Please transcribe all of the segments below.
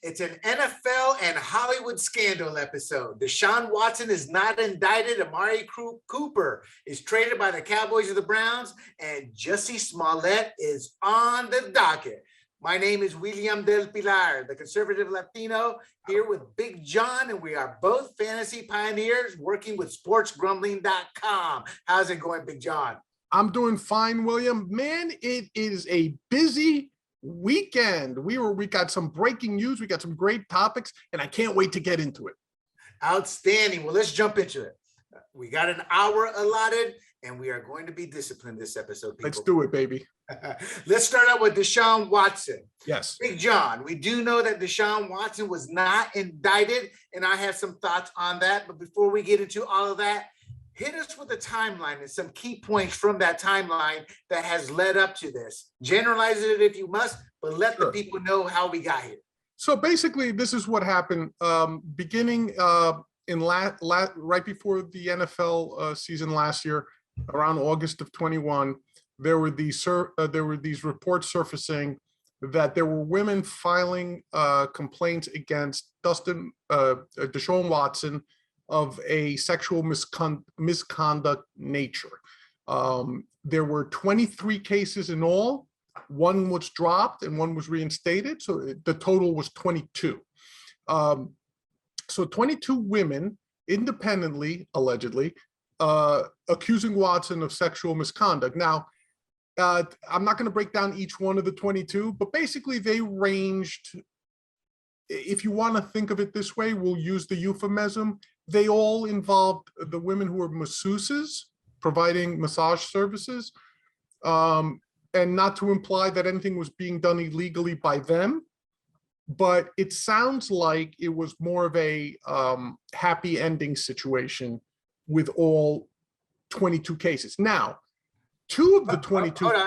It's an NFL and Hollywood scandal episode. Deshaun Watson is not indicted. Amari Cooper is traded by the Cowboys of the Browns, and Jussie Smollett is on the docket. My name is William del Pilar, the conservative Latino, here with Big John, and we are both fantasy pioneers working with sportsgrumbling.com. How's it going, Big John? I'm doing fine, William. Man, it is a busy weekend. We got some breaking news. We got some great topics, and I can't wait to get into it. Outstanding. Well, let's jump into it. We got an hour allotted, and we are going to be disciplined this episode, people. Let's do it, baby. Let's start out with Deshaun Watson. Yes. Big John, we do know that Deshaun Watson was not indicted, and I have some thoughts on that. But before we get into all of that, hit us with a timeline and some key points from that timeline that has led up to this. Generalize it if you must, but let the people know how we got here. So basically, this is what happened. Beginning in right before the NFL season last year, around August of 21, there were these reports surfacing that there were women filing complaints against Deshaun Watson of a sexual misconduct nature. There were 23 cases in all. One was dropped and one was reinstated. So the total was 22. So 22 women independently, allegedly, accusing Watson of sexual misconduct. Now, I'm not going to break down each one of the 22, but basically they ranged, if you want to think of it this way, we'll use the euphemism. They all involved the women who were masseuses, providing massage services, and not to imply that anything was being done illegally by them, but it sounds like it was more of a happy ending situation with all 22 cases. Now, two of the 22. Hold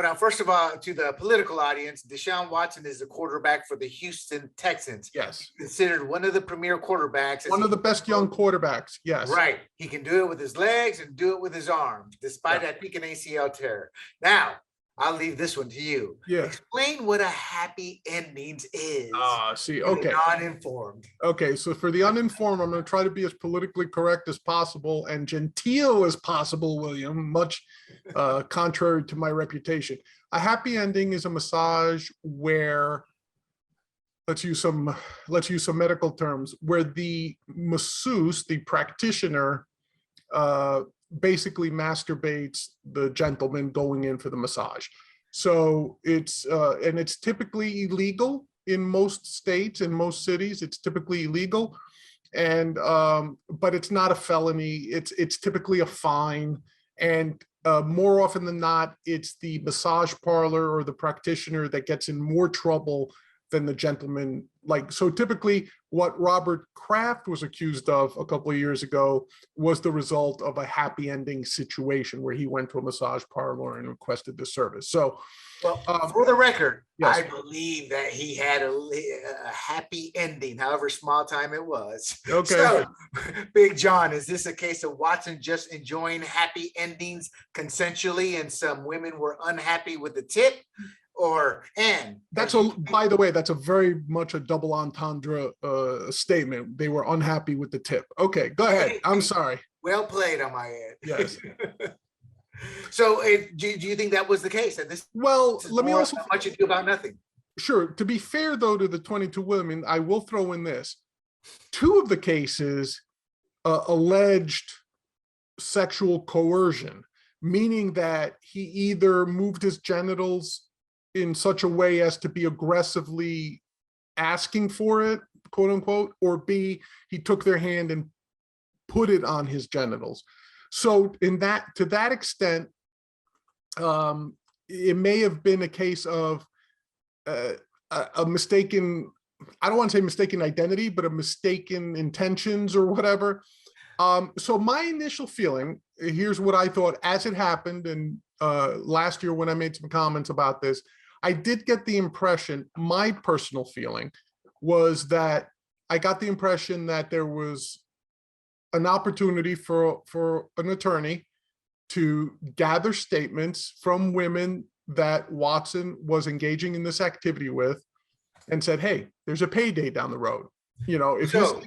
on. First of all, to the political audience, Deshaun Watson is the quarterback for the Houston Texans. Yes. Considered one of the premier quarterbacks. One of the best young quarterbacks. Yes. Right. He can do it with his legs and do it with his arms, despite that peak and ACL tear. Now, I'll leave this one to you. Yeah. Explain what a happy endings is. See, okay. Uninformed. Okay, so for the uninformed, I'm going to try to be as politically correct as possible and genteel as possible, William, much contrary to my reputation. A happy ending is a massage where, let's use some medical terms, where the masseuse, the practitioner, basically masturbates the gentleman going in for the massage. So it's typically illegal in most states, in most cities. It's typically illegal, and but it's not a felony. It's typically a fine, and more often than not, it's the massage parlor or the practitioner that gets in more trouble than the gentleman. Like, so typically what Robert Kraft was accused of a couple of years ago was the result of a happy ending situation where he went to a massage parlor and requested the service. So, well, for the record, yes. I believe that he had a happy ending, however small time it was. Okay. So, Big John, is this a case of Watson just enjoying happy endings consensually and some women were unhappy with the tip? By the way, that's a very much a double entendre statement. They were unhappy with the tip. Okay, go ahead. I'm sorry. Well played on my end. Yes. So, do you think that was the case? That this? Well, let me also. Much ado about nothing. Sure. To be fair, though, to the 22 women, I will throw in this: 2 of the cases alleged sexual coercion, meaning that he either moved his genitals in such a way as to be aggressively asking for it, quote unquote, or B, he took their hand and put it on his genitals. So to that extent, it may have been a case of a mistaken, I don't want to say mistaken identity, but a mistaken intentions or whatever. So my initial feeling, here's what I thought as it happened. And last year when I made some comments about this, I did get the impression, my personal feeling was that I got the impression that there was an opportunity for an attorney to gather statements from women that Watson was engaging in this activity with, and said, hey, there's a payday down the road. You know, if So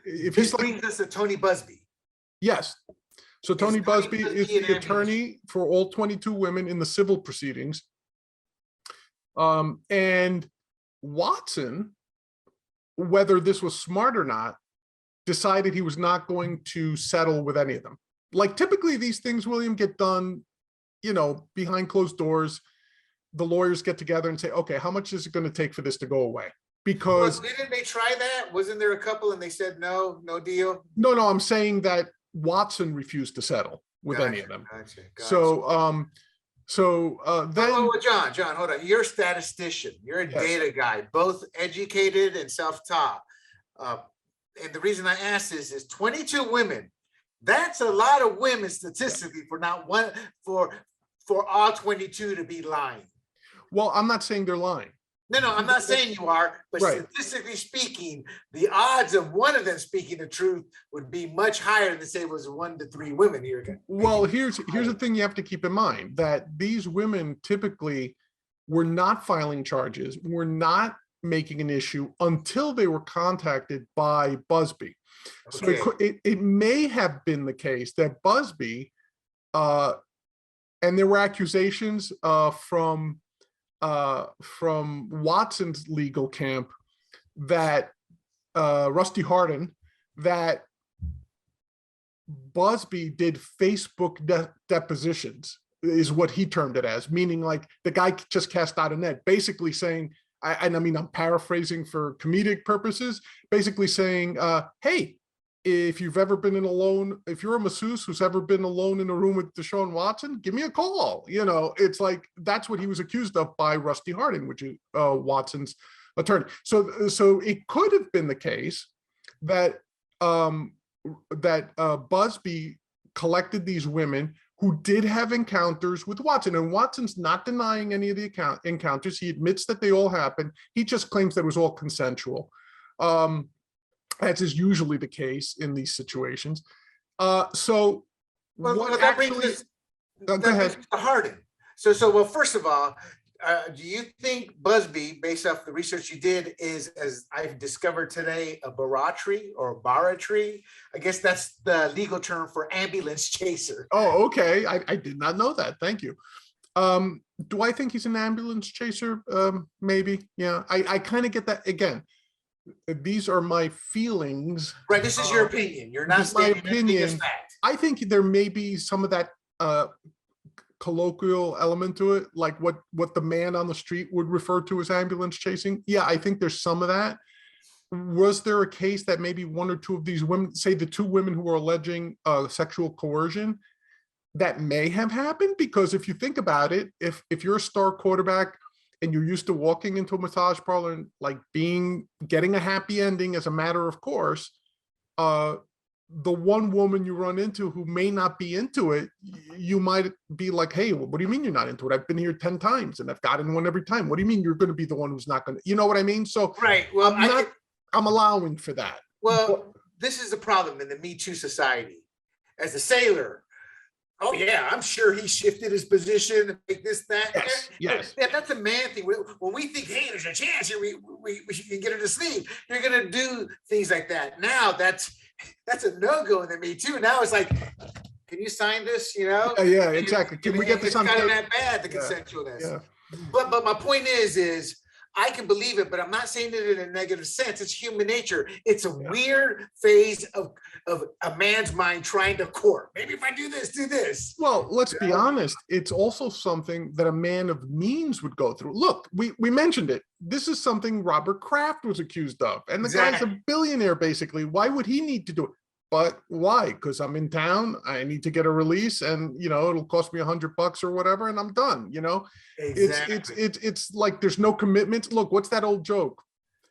if this he's like, brings us to Tony Busby. yes. So Tony Busby Busby is an the ambulance? attorney for all 22 women in the civil proceedings. And Watson, whether this was smart or not, decided he was not going to settle with any of them. Like typically these things, William, get done, you know, behind closed doors. The lawyers get together and say, okay, how much is it going to take for this to go away? Because didn't they try that? Wasn't there a couple and they said no deal? no, I'm saying that Watson refused to settle with any of them. Gotcha. Then John, hold on. You're a statistician. You're a data guy, both educated and self-taught. And the reason I ask this is 22 women. That's a lot of women statistically for not one for all 22 to be lying. Well, I'm not saying they're lying. No, I'm not saying you are, but statistically speaking, the odds of one of them speaking the truth would be much higher than say it was 1 to 3 women here. Well, here's the thing you have to keep in mind, that these women typically were not filing charges, were not making an issue until they were contacted by Busby. Okay. So it may have been the case that Busby, and there were accusations from Watson's legal camp that Rusty Hardin, that Busby did Facebook depositions, is what he termed it as, meaning like the guy just cast out a net, basically saying, I mean, I'm paraphrasing for comedic purposes, basically saying, hey, if you've ever been if you're a masseuse who's ever been alone in a room with Deshaun Watson, give me a call. You know, it's like, that's what he was accused of by Rusty Hardin, which is Watson's attorney. So it could have been the case that Busby collected these women who did have encounters with Watson, and Watson's not denying any of the encounters. He admits that they all happened. He just claims that it was all consensual, as is usually the case in these situations. Go ahead. Hardin. So first of all, do you think Busby, based off the research you did, is, as I've discovered today, a baratry or baratry? I guess that's the legal term for ambulance chaser. Oh, okay. I did not know that. Thank you. Do I think he's an ambulance chaser? Maybe. Yeah. I kind of get that. Again, these are my feelings. Right. This is your opinion. You're not my opinion. I think there may be some of that colloquial element to it, like what the man on the street would refer to as ambulance chasing. Yeah, I think there's some of that. Was there a case that maybe 1 or 2 of these women, say the 2 women who are alleging sexual coercion, that may have happened? Because if you think about it, if you're a star quarterback and you're used to walking into a massage parlor and like getting a happy ending as a matter of course, the one woman you run into who may not be into it, you might be like, hey, what do you mean you're not into it? I've been here 10 times and I've gotten one every time. What do you mean you're going to be the one who's not going to, you know what I mean? So right. Well, I'm allowing for that. Well, this is the problem in the Me Too society. As a sailor, oh yeah, I'm sure he shifted his position, like this, that. Yes. That's a man thing. When we think, hey, there's a chance here, we can get her to sleep. You're gonna do things like that. Now that's a no-go in the Me Too. Now it's like, can you sign this? You know? Yeah, exactly. Can we get this on? It's kind of that bad, the consensualness. Yeah. But my point is I can believe it, but I'm not saying it in a negative sense. It's human nature. It's a weird phase of a man's mind trying to court. Maybe if I do this. Well, let's be honest. It's also something that a man of means would go through. Look, we mentioned it. This is something Robert Kraft was accused of. And the guy's a billionaire, basically. Why would he need to do it? But why? Because I'm in town, I need to get a release, and you know it'll cost me $100 or whatever, and I'm done. You know, it's like there's no commitment. Look, what's that old joke?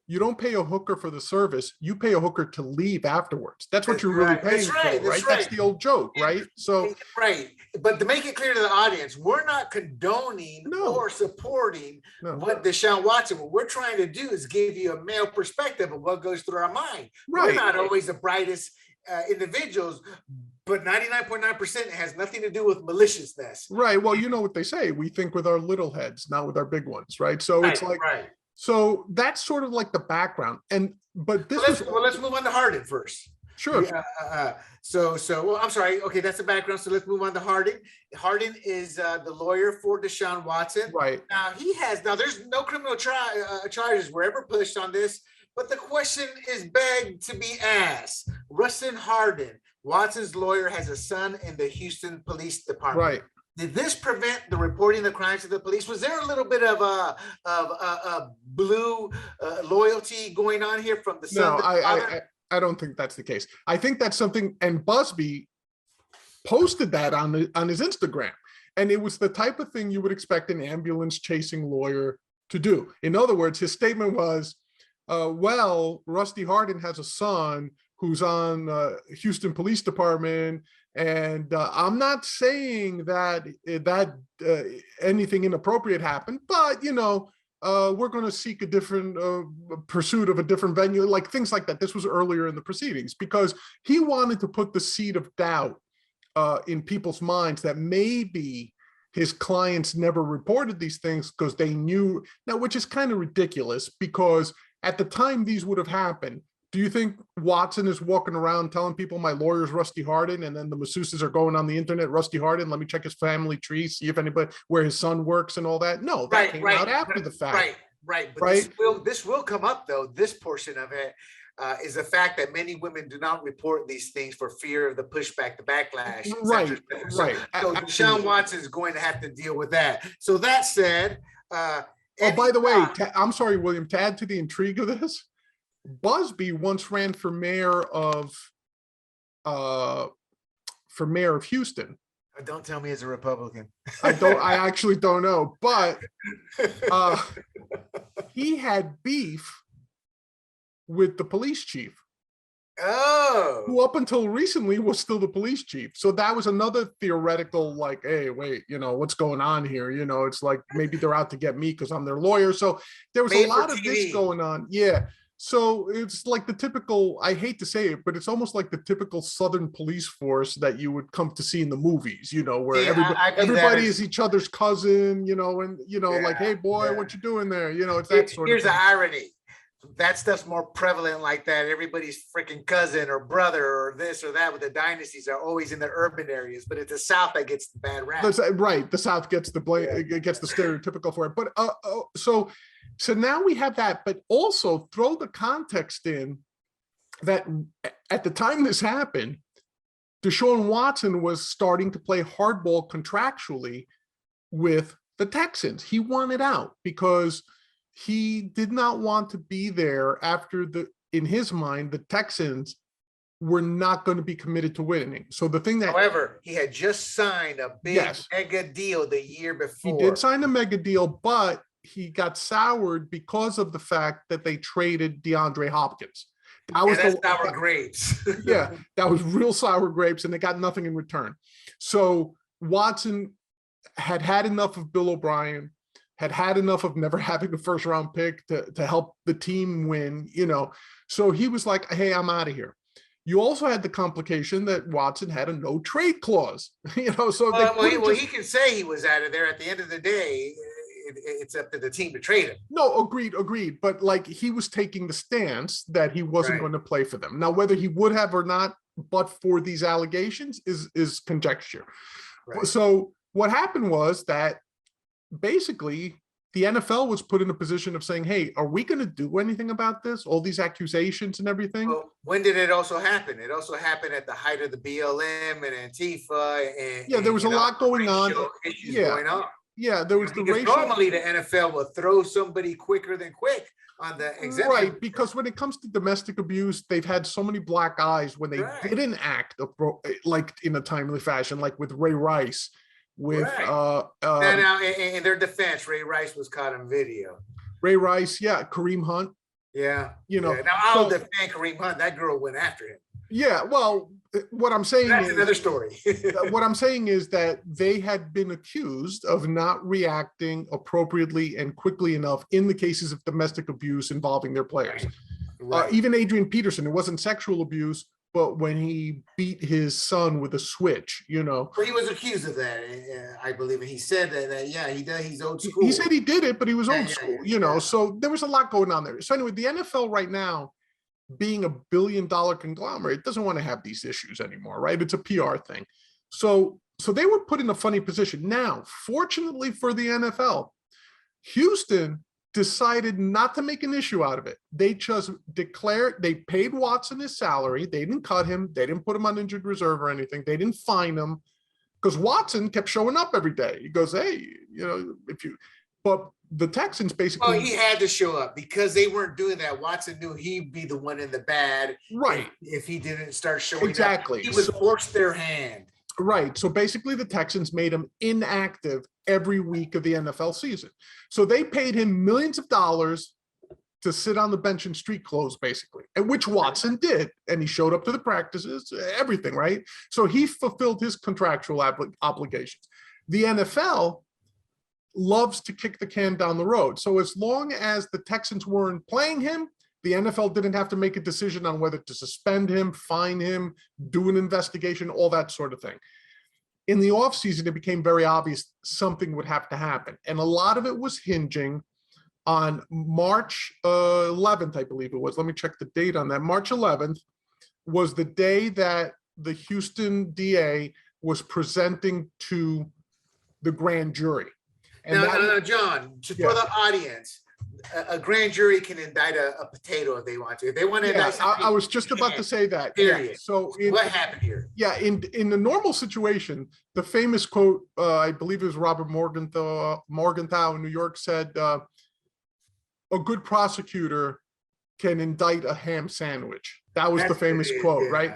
You don't pay a hooker for the service; you pay a hooker to leave afterwards. That's what you're really paying for, right? That's the old joke, right? So right. But to make it clear to the audience, we're not condoning or supporting what Deshaun Watson. What we're trying to do is give you a male perspective of what goes through our mind. Right. We're not always the brightest individuals, but 99.9% has nothing to do with maliciousness. Right. Well, you know what they say. We think with our little heads, not with our big ones, right? So it's like, So that's sort of like the background. But this was let's move on to Harden first. sure. Well, I'm sorry. Okay, that's the background. So let's move on to Harden. Harden is the lawyer for Deshaun Watson. Right. Now there's no criminal charges were ever pushed on this, but the question is begged to be asked. Rustin Harden, Watson's lawyer, has a son in the Houston Police Department. Right. Did this prevent the reporting of crimes to the police? Was there a little bit of blue loyalty going on here from the son? No, I don't think that's the case. I think that's something, and Busby posted that on his Instagram, and it was the type of thing you would expect an ambulance chasing lawyer to do. In other words, his statement was, well, Rusty Harden has a son who's on Houston Police Department, and I'm not saying that anything inappropriate happened, but we're going to seek a different pursuit of a different venue, like things like that. This was earlier in the proceedings because he wanted to put the seed of doubt in people's minds that maybe his clients never reported these things because they knew now, which is kind of ridiculous because at the time these would have happened. Do you think Watson is walking around telling people my lawyer's Rusty Harden, and then the masseuses are going on the internet, Rusty Harden, let me check his family tree, see if anybody, where his son works and all that? No, that came out after the fact. Right. But this will come up though. This portion of it is the fact that many women do not report these things for fear of the pushback, the backlash. Right. So Deshaun Watson is going to have to deal with that. So that said, by the way, I'm sorry, William, to add to the intrigue of this, Busby once ran for mayor of Houston. Don't tell me he's a Republican. I actually don't know, but he had beef with the police chief. Oh, who up until recently was still the police chief. So that was another theoretical, like, hey, wait, what's going on here? It's like maybe they're out to get me because I'm their lawyer. So there was a lot of this going on. Yeah. So it's like the typical, I hate to say it, but it's almost like the typical Southern police force that you would come to see in the movies, where everybody is each other's cousin, like, hey boy, what you doing there? It's that sort of thing. Here's the irony. That stuff's more prevalent like that. Everybody's freaking cousin or brother or this or that with the dynasties are always in the urban areas, but it's the South that gets the bad rap. Right. The South gets the blame, it gets the stereotypical for it. But so now we have that, but also throw the context in that at the time this happened, Deshaun Watson was starting to play hardball contractually with the Texans. He wanted out because he did not want to be there after in his mind, the Texans were not going to be committed to winning. So the thing that, however, he had just signed a big mega deal the year before. He did sign a mega deal, but he got soured because of the fact that they traded DeAndre Hopkins. That's sour grapes. Yeah, that was real sour grapes, and they got nothing in return. So Watson had enough of Bill O'Brien, had enough of never having a first round pick to help the team win, So he was like, hey, I'm out of here. You also had the complication that Watson had a no trade clause, so he can say he was out of there. At the end of the day, it's up to the team to trade him. No, agreed. But like he was taking the stance that he wasn't going to play for them. Now, whether he would have or not, but for these allegations is conjecture. Right. So what happened was that basically the NFL was put in a position of saying, hey, are we going to do anything about this? All these accusations and everything. Well, when did it also happen? It also happened at the height of the BLM and Antifa. And there was a lot going on. Issues going on. Yeah, there was the racial. Normally, the NFL will throw somebody quicker than quick on the exemption. Right, because when it comes to domestic abuse, they've had so many black eyes when they didn't act like in a timely fashion, like with Ray Rice. With now, in their defense, Ray Rice was caught on video. Ray Rice, Kareem Hunt. Yeah. Now I'll defend Kareem Hunt. That girl went after him. Yeah, well, what I'm saying is another story. What I'm saying is that they had been accused of not reacting appropriately and quickly enough in the cases of domestic abuse involving their players. Right. Even Adrian Peterson, it wasn't sexual abuse, but when he beat his son with a switch, Well, he was accused of that, I believe, and he said that yeah, he does. He's old school. He said he did it, but he was old school, yeah. So there was a lot going on there. So anyway, the NFL right now, being a billion-dollar conglomerate, doesn't want to have these issues anymore, right? It's a PR thing. So they were put in a funny position. Now, fortunately for the NFL, Houston decided not to make an issue out of it. They just declared, they paid Watson his salary. They didn't cut him. They didn't put him on injured reserve or anything. They didn't fine him because Watson kept showing up every day. He goes, hey, but the Texans basically. Well, he had to show up because they weren't doing that. Watson knew he'd be the one in the bad. Right. If he didn't start showing exactly. up. He was forced their hand. Right. So basically the Texans made him inactive every week of the NFL season. So they paid him millions of dollars to sit on the bench in street clothes, basically, and which Watson did. And he showed up to the practices, everything, right? So he fulfilled his contractual obligations. The NFL loves to kick the can down the road. So as long as the Texans weren't playing him, the NFL didn't have to make a decision on whether to suspend him, fine him, do an investigation, all that sort of thing. In the offseason, it became very obvious something would have to happen. And a lot of it was hinging on March 11th, I believe it was. Let me check the date on that. March 11th was the day that the Houston DA was presenting to the grand jury. And now, John, for the audience, a grand jury can indict a potato if they want to. If they want to indict something, I was just about to say that. Period. Yeah. So what happened here? Yeah, in the normal situation, the famous quote, I believe it was Robert Morgenthau in New York said, a good prosecutor can indict a ham sandwich. That was the famous quote, right?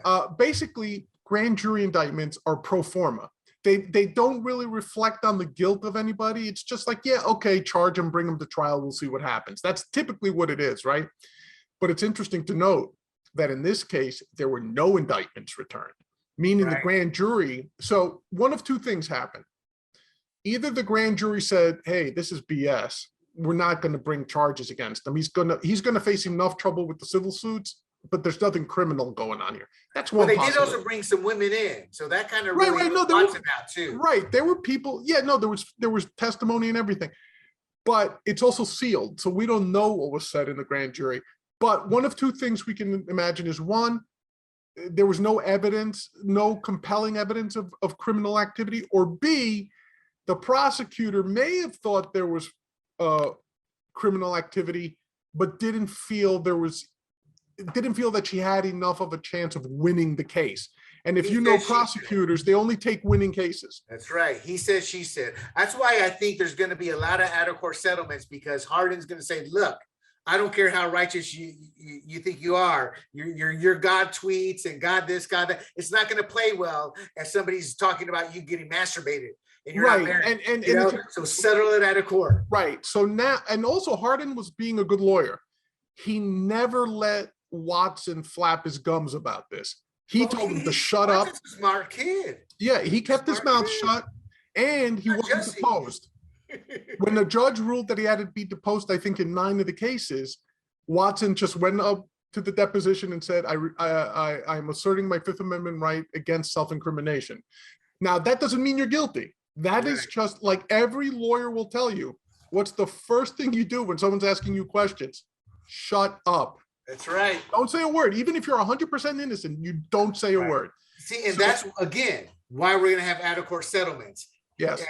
Yeah. Basically, grand jury indictments are pro forma. They don't really reflect on the guilt of anybody. It's just like, yeah, okay, charge him, bring him to trial. We'll see what happens. That's typically what it is, right? But it's interesting to note that in this case, there were no indictments returned, meaning the grand jury. So one of two things happened. Either the grand jury said, hey, this is BS. We're not going to bring charges against him. He's going to face enough trouble with the civil suits, but there's nothing criminal going on here. That's one. Well, they did also bring some women in, so that kind of really no, out too. Right, there were people. Yeah, no, there was testimony and everything, but it's also sealed, so we don't know what was said in the grand jury. But one of two things we can imagine is one, there was no evidence, no compelling evidence of criminal activity, or B, the prosecutor may have thought there was criminal activity, but didn't feel that she had enough of a chance of winning the case. And if you know prosecutors, they only take winning cases. That's right. He said, she said. That's why I think there's going to be a lot of out-of-court settlements, because Harden's going to say, look, I don't care how righteous you think you are. Your God tweets and God this, God that. It's not going to play well as somebody's talking about you getting masturbated. And you're not married. And so settle it out of court. Right. So now, and also Harden was being a good lawyer. He never let Watson flap his gums about this. He told him to shut up. He's a smart kid. Yeah, he kept his mouth shut, and he wasn't deposed. When the judge ruled that he had to be deposed, I think in 9 of the cases, Watson just went up to the deposition and said, I'm asserting my Fifth Amendment right against self-incrimination. Now, that doesn't mean you're guilty. That is just like every lawyer will tell you. What's the first thing you do when someone's asking you questions? Shut up. That's right. Don't say a word. Even if you're 100% innocent, you don't say a word. See, and that's, again, why we're going to have out-of-court settlements. Yes.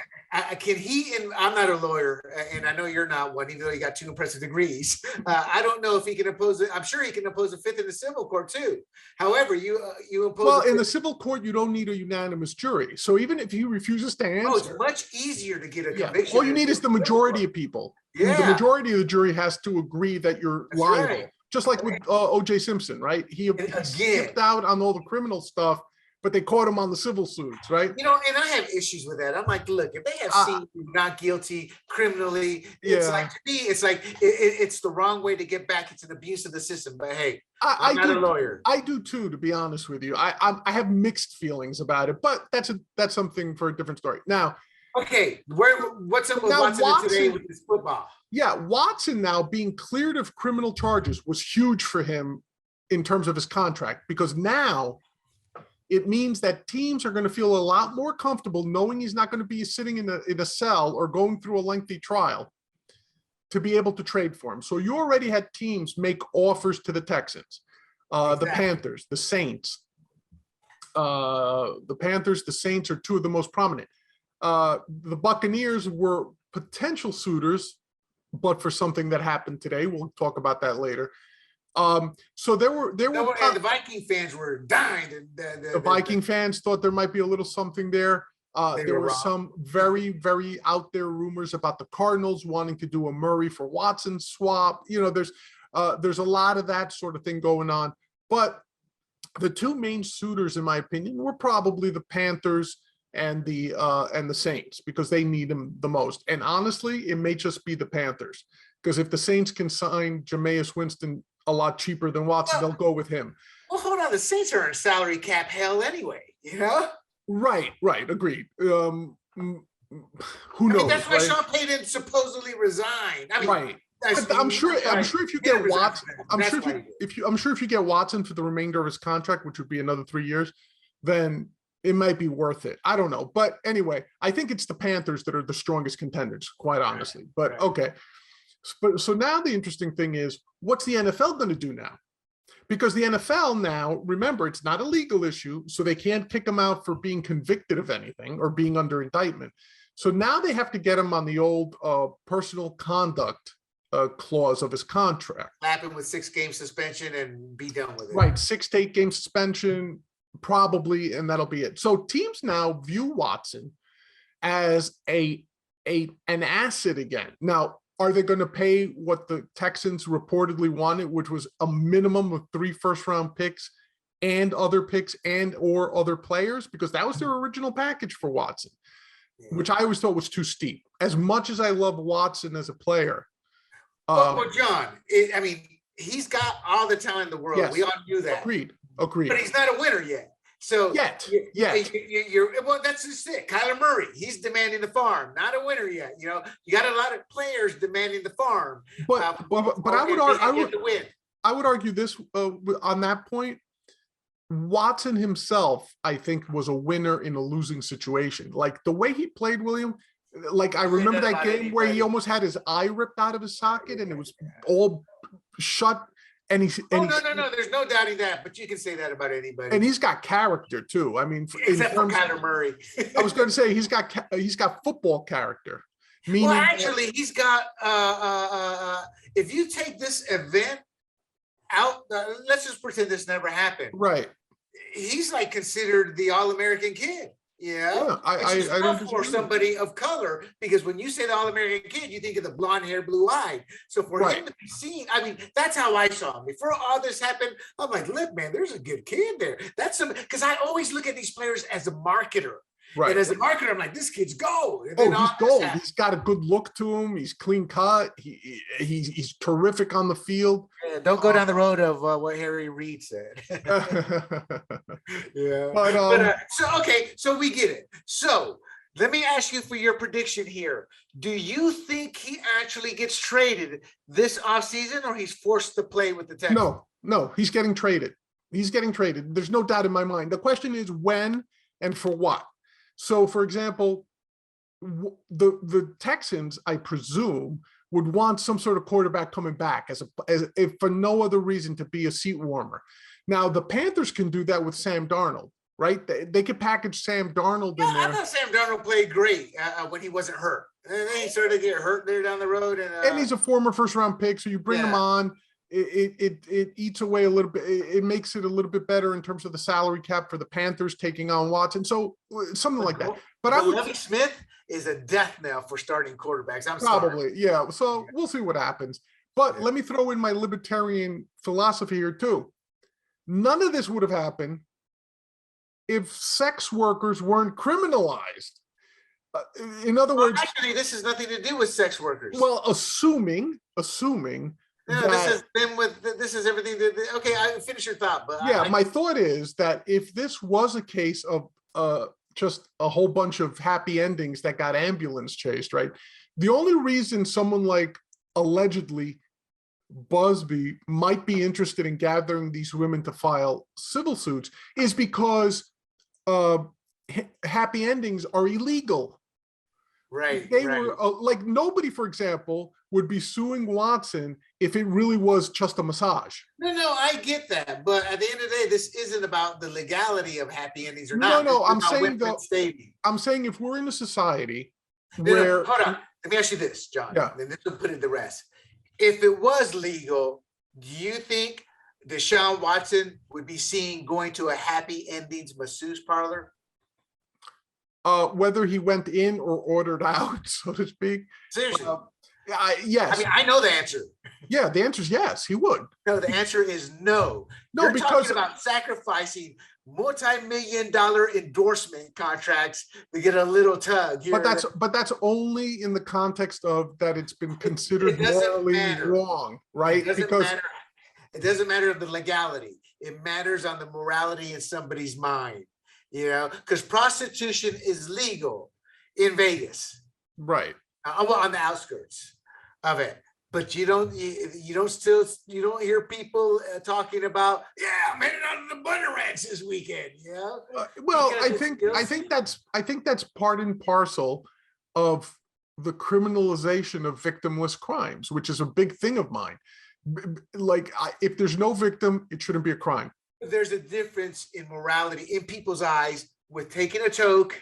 Can he, and I'm not a lawyer, and I know you're not one, even though you got 2 impressive degrees. I don't know if he can oppose it. I'm sure he can oppose a fifth in the civil court too. However, you oppose. Well, in the civil court, you don't need a unanimous jury. So even if he refuses to answer, it's much easier to get a conviction. All you need is the majority of people. Yeah. The majority of the jury has to agree that you're liable. Right. Just like with O.J. Simpson, right? He skipped out on all the criminal stuff, but they caught him on the civil suits, right? And I have issues with that. I'm like, look, if they have seen you not guilty criminally, it's like, to me, it's like, it's the wrong way to get back. It's an abuse of the system. But hey, I'm not a lawyer. I do too, to be honest with you. I have mixed feelings about it, but that's something for a different story. Now, okay, what's up with Watson today with this football? Yeah, Watson now being cleared of criminal charges was huge for him in terms of his contract, because now it means that teams are going to feel a lot more comfortable knowing he's not going to be sitting in a cell or going through a lengthy trial to be able to trade for him. So you already had teams make offers to the Texans, the Panthers, the Saints. The Panthers, the Saints are two of the most prominent. The Buccaneers were potential suitors, but for something that happened today. We'll talk about that later. So there were and the Viking fans were dying. The Viking fans thought there might be a little something there. There were some very, very out there rumors about the Cardinals wanting to do a Murray for Watson swap. You know, there's a lot of that sort of thing going on. But the two main suitors, in my opinion, were probably the Panthers and the Saints, because they need him the most. And honestly, it may just be the Panthers, because if the Saints can sign Jameis Winston a lot cheaper than Watson, they'll go with him. Well, hold on. The Saints are in salary cap hell anyway, you know? Right. Agreed. Who knows? That's why Sean Payton supposedly resigned. I mean, right. I'm sure if you get Watson, I'm sure if you get Watson for the remainder of his contract, which would be another 3 years, then it might be worth it. I don't know. But anyway, I think it's the Panthers that are the strongest contenders, quite honestly. But okay. So now the interesting thing is, what's the NFL going to do now? Because the NFL now, remember, it's not a legal issue, so they can't kick him out for being convicted of anything or being under indictment. So now they have to get him on the old personal conduct clause of his contract. Slap him with 6-game suspension and be done with it. Right, 6 to 8 game suspension, probably, and that'll be it. So teams now view Watson as an asset again. Now, are they going to pay what the Texans reportedly wanted, which was a minimum of 3 first-round picks and other picks and or other players? Because that was their original package for Watson, which I always thought was too steep. As much as I love Watson as a player. Well, John, I mean, he's got all the talent in the world. Yes, we all knew that. Agreed. But he's not a winner yet. So well, that's just it. Kyler Murray, he's demanding the farm, not a winner yet. You know, you got a lot of players demanding the farm. But I would argue this on that point. Watson himself, I think, was a winner in a losing situation. Like the way he played, William. Like I remember that game where he almost had his eye ripped out of his socket and it was all shut. No, there's no doubting that, but you can say that about anybody. And he's got character too. I mean, except for Kyler Murray. I was going to say he's got football character. Meaning, well, actually, he's got. If you take this event out, let's just pretend this never happened. Right. He's like considered the All-American kid. Yeah, I don't for somebody of color, because when you say the All-American kid, you think of the blonde hair, blue eyed. So for him to be seen, I mean, that's how I saw him. Before all this happened, I'm like, look, man, there's a good kid there. That's some, because I always look at these players as a marketer. Right. And as a marketer, I'm like, this kid's gold. He's gold. He's got a good look to him. He's clean cut. He's terrific on the field. Yeah, don't go down the road of what Harry Reid said. Yeah. So we get it. So let me ask you for your prediction here. Do you think he actually gets traded this offseason, or he's forced to play with the Texans? No, he's getting traded. He's getting traded. There's no doubt in my mind. The question is when and for what. So, for example, the Texans, I presume, would want some sort of quarterback coming back as if for no other reason to be a seat warmer. Now, the Panthers can do that with Sam Darnold, right? They could package Sam Darnold in there. I thought Sam Darnold played great when he wasn't hurt. And then he started to get hurt there down the road. And he's a former first-round pick, so you bring him on. It eats away a little bit. It makes it a little bit better in terms of the salary cap for the Panthers taking on Watson. So something like that. But Lovie Smith is a death knell for starting quarterbacks. Yeah. So we'll see what happens. But let me throw in my libertarian philosophy here too. None of this would have happened if sex workers weren't criminalized. In other words, actually, this has nothing to do with sex workers. Well, assuming. No, this is everything that, okay, I finish your thought, but my thought is that if this was a case of just a whole bunch of happy endings that got ambulance chased, right? The only reason someone like allegedly Busby might be interested in gathering these women to file civil suits is because happy endings are illegal. Right. They right. were like nobody, for example, would be suing Watson if it really was just a massage. No, I get that. But at the end of the day, this isn't about the legality of happy endings or No, not. no, I'm This is about saying women saving. I'm saying if we're in a society No, where hold on. Let me ask you this, John. Yeah. And this will put it to rest. If it was legal, do you think Deshaun Watson would be seen going to a happy endings masseuse parlor? whether he went in or ordered out, so to speak. Seriously. Yes. I mean, I know the answer. Yeah, the answer is yes, he would. No, the answer is no. No, You're because talking about sacrificing multi-million-dollar endorsement contracts to get a little tug. But that's only in the context of that it's been considered morally wrong, right? It doesn't matter of the legality. It matters on the morality in somebody's mind, because prostitution is legal in Vegas, right? Well, on the outskirts of it. But you don't hear people talking about, I made it out of the butter ranch this weekend. Well, I think that's part and parcel of the criminalization of victimless crimes, which is a big thing of mine. Like, if there's no victim, it shouldn't be a crime. There's a difference in morality in people's eyes with taking a choke,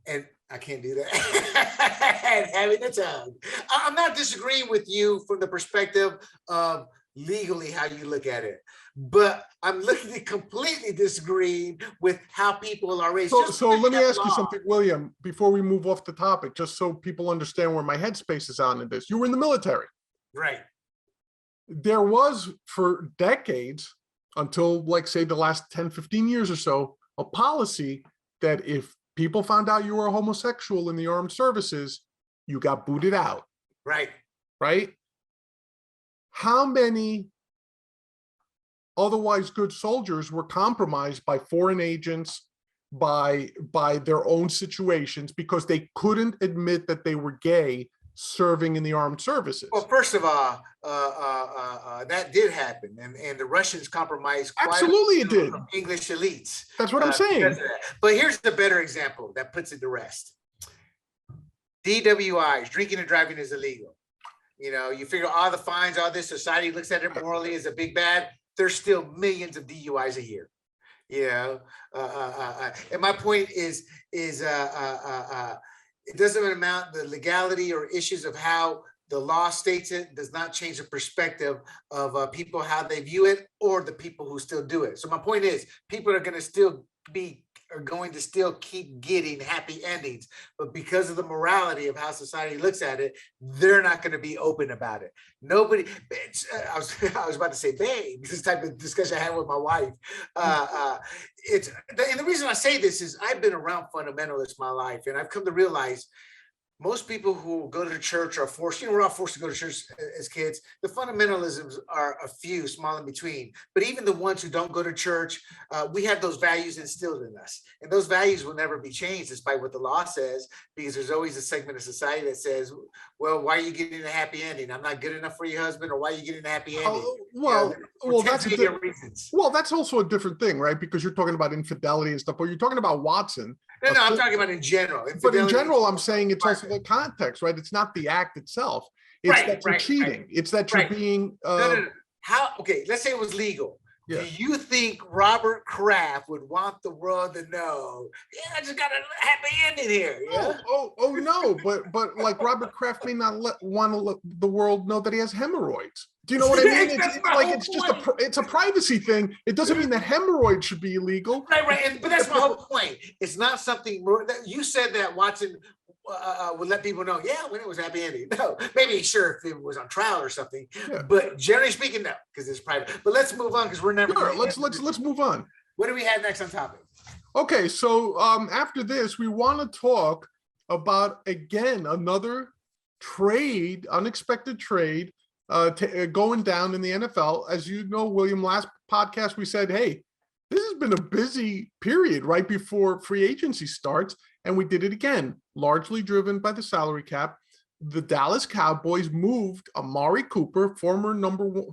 and I can't do that, and having a tongue. I'm not disagreeing with you from the perspective of legally how you look at it, but I'm looking at completely disagreeing with how people are raised. So let me ask you something, William, before we move off the topic, just so people understand where my headspace is on in this. You were in the military. Right. There was, for decades, until like say the last 10, 15 years or so, a policy that if people found out you were a homosexual in the armed services, you got booted out. Right. Right? How many otherwise good soldiers were compromised by foreign agents, by their own situations, because they couldn't admit that they were gay serving in the armed services? Well, first of all, that did happen, and the Russians compromised quite absolutely it did. English elites. That's what I'm saying. But here's the better example that puts it to rest. DWIs, drinking and driving, is illegal. You figure all the fines, all this, society looks at it morally as a big bad. There's still millions of DUIs a year. And my point is it doesn't amount the legality or issues of how the law states it does not change the perspective of people, how they view it, or the people who still do it. So my point is, people are going to still keep getting happy endings, but because of the morality of how society looks at it, they're not going to be open about it. Nobody. I was about to say, babe, this type of discussion I had with my wife. And the reason I say this is I've been around fundamentalists my life, and I've come to realize most people who go to church are forced, we're all forced to go to church as kids. The fundamentalisms are a few, small in between. But even the ones who don't go to church, we have those values instilled in us. And those values will never be changed despite what the law says, because there's always a segment of society that says, well, why are you getting a happy ending? I'm not good enough for your husband, or why are you getting a happy ending? That's also a different thing, right? Because you're talking about infidelity and stuff, but you're talking about Watson. No, I'm talking about in general. But in general, I'm saying it's also the context, right? It's not the act itself. It's that you're cheating. Right. It's that you're being. No. How? Okay, let's say it was legal. Yeah. Do you think Robert Kraft would want the world to know? I just got a happy ending here. Yeah? Oh no, but like Robert Kraft may not want to let the world know that he has hemorrhoids. Do you know what I mean? It's a privacy thing. It doesn't mean that hemorrhoids should be illegal. Right. But that's my whole point. It's not something you said that Watson would let people know. Yeah, when it was happy ending. No, maybe sure if it was on trial or something. Yeah. But generally speaking, no, because it's private. But let's move on, because we're never. Sure, let's move on. What do we have next on topic? Okay, so after this, we want to talk about again another trade, unexpected trade. Going down in the NFL. As you know, William, last podcast we said, hey, this has been a busy period right before free agency starts, and we did it again, largely driven by the salary cap. the Dallas Cowboys moved Amari Cooper, former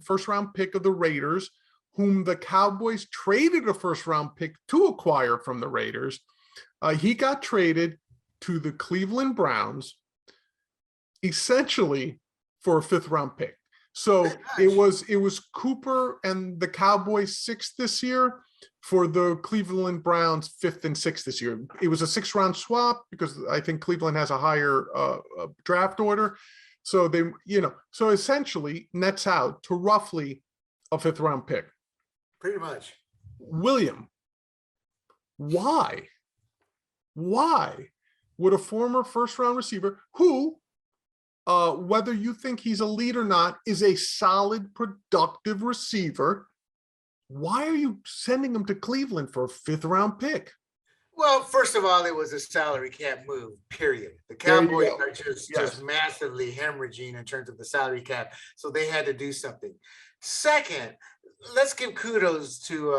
first round pick of the Raiders, whom the Cowboys traded a first round pick to acquire from the Raiders. He got traded to the Cleveland Browns, essentially for a 5th round pick. So it was Cooper and the Cowboys 6th this year for the Cleveland Browns 5th and 6th this year. It was a 6th round swap because I think Cleveland has a higher draft order. So they, so essentially nets out to roughly a 5th round pick. Pretty much. William, why would a former 1st round receiver who, whether you think he's elite or not, is a solid, productive receiver, why are you sending him to Cleveland for a 5th round pick? Well, first of all, it was a salary cap move, period. The Cowboys are just massively hemorrhaging in terms of the salary cap, so they had to do something. Second, let's give kudos to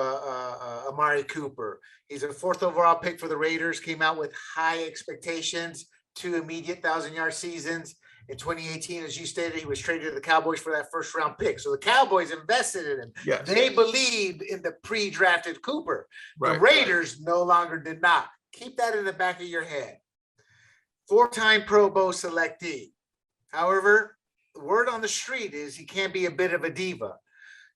Amari Cooper. He's a 4th overall pick for the Raiders, came out with high expectations, 2 immediate 1,000-yard seasons. In 2018, as you stated, he was traded to the Cowboys for that 1st round pick. So the Cowboys invested in him. Yes. They believed in the pre-drafted Cooper. Right. The Raiders no longer did not. Keep that in the back of your head. 4-time Pro Bowl selectee. However, the word on the street is he can be a bit of a diva.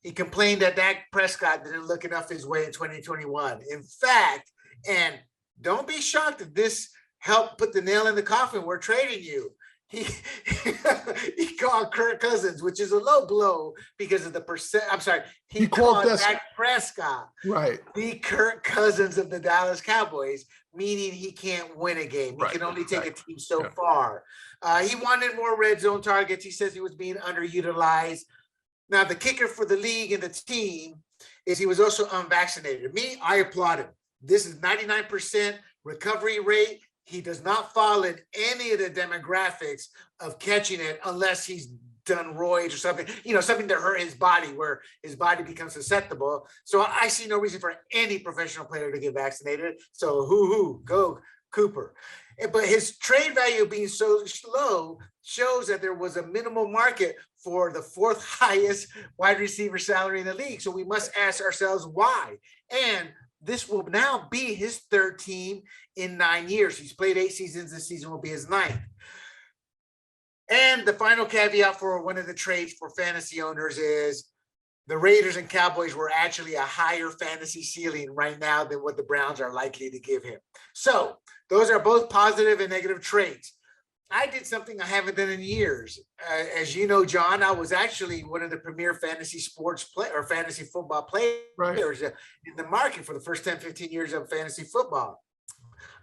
He complained that Dak Prescott didn't look enough his way in 2021. In fact, and don't be shocked if this helped put the nail in the coffin, we're trading you. He called Kirk Cousins, which is a low blow because of the percent. I'm sorry. He called Dak Prescott, right, the Kirk Cousins of the Dallas Cowboys, meaning he can't win a game. He can only take a team so far. He wanted more red zone targets. He says he was being underutilized. Now, the kicker for the league and the team is he was also unvaccinated. Me, I applaud him. This is 99% recovery rate. He does not fall in any of the demographics of catching it unless he's done roids or something, something to hurt his body where his body becomes susceptible. So I see no reason for any professional player to get vaccinated. So go Cooper. But his trade value being so low shows that there was a minimal market for the 4th highest wide receiver salary in the league. So we must ask ourselves why. And this will now be his 3rd team in 9 years. He's played 8 seasons. This season will be his 9th. And the final caveat for one of the trades for fantasy owners is the Raiders and Cowboys were actually a higher fantasy ceiling right now than what the Browns are likely to give him. So those are both positive and negative trades. I did something I haven't done in years. As you know, John, I was actually one of the premier fantasy fantasy football players in the market for the first 10, 15 years of fantasy football.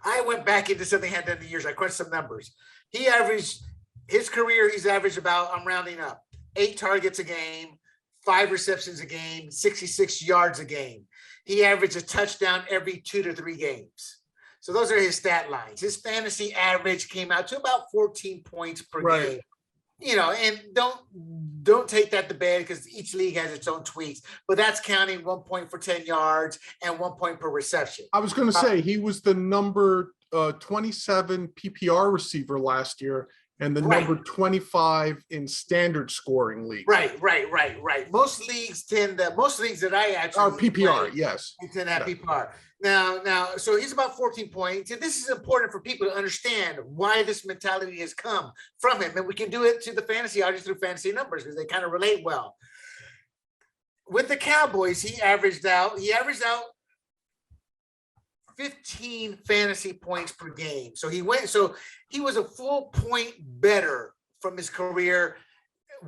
I went back into something I had done in years. I crunched some numbers. His career, he's averaged about, I'm rounding up, 8 targets a game, 5 receptions a game, 66 yards a game. He averaged a touchdown every 2 to 3 games. So those are his stat lines. His fantasy average came out to about 14 points per game. And don't take that to bed because each league has its own tweaks, but that's counting 1 point for 10 yards and 1 point per reception. I was going to say he was the number 27 PPR receiver last year and the number 25 in standard scoring league. Right. Most leagues that I actually are PPR, yes. Tend to have PPR. Now, so he's about 14 points. And this is important for people to understand why this mentality has come from him. And we can do it to the fantasy audience through fantasy numbers because they kind of relate well. With the Cowboys, he averaged out 15 fantasy points per game. So he was a full point better from his career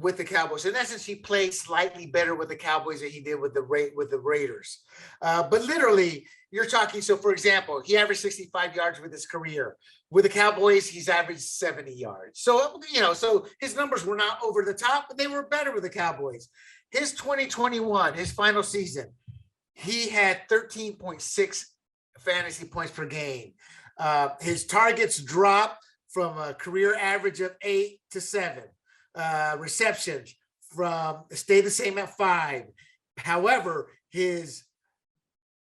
with the Cowboys. In essence, he played slightly better with the Cowboys than he did with the Raiders. But literally, you're talking. So, for example, he averaged 65 yards with his career. With the Cowboys, he's averaged 70 yards. So, so his numbers were not over the top, but they were better with the Cowboys. His 2021, his final season, he had 13.6 fantasy points per game. His targets dropped from a career average of 8 to 7. Receptions stay the same at 5. However, his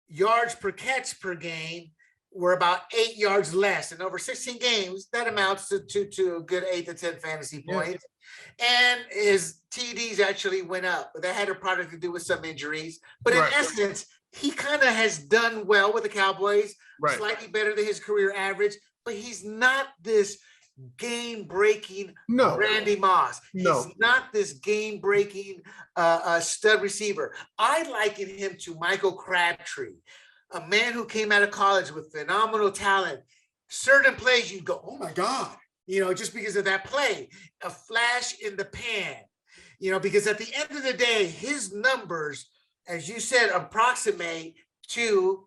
yards per catch per game were about 8 yards less. And over 16 games, that amounts to a good 8 to 10 fantasy points. And his TDs actually went up, but that had a product to do with some injuries. But in essence, he kind of has done well with the Cowboys, slightly better than his career average, but he's not this game-breaking Randy Moss. He's not this game-breaking stud receiver. I liken him to Michael Crabtree, a man who came out of college with phenomenal talent. Certain plays, you go, oh my God, just because of that play, a flash in the pan, because at the end of the day, his numbers, as you said, approximate to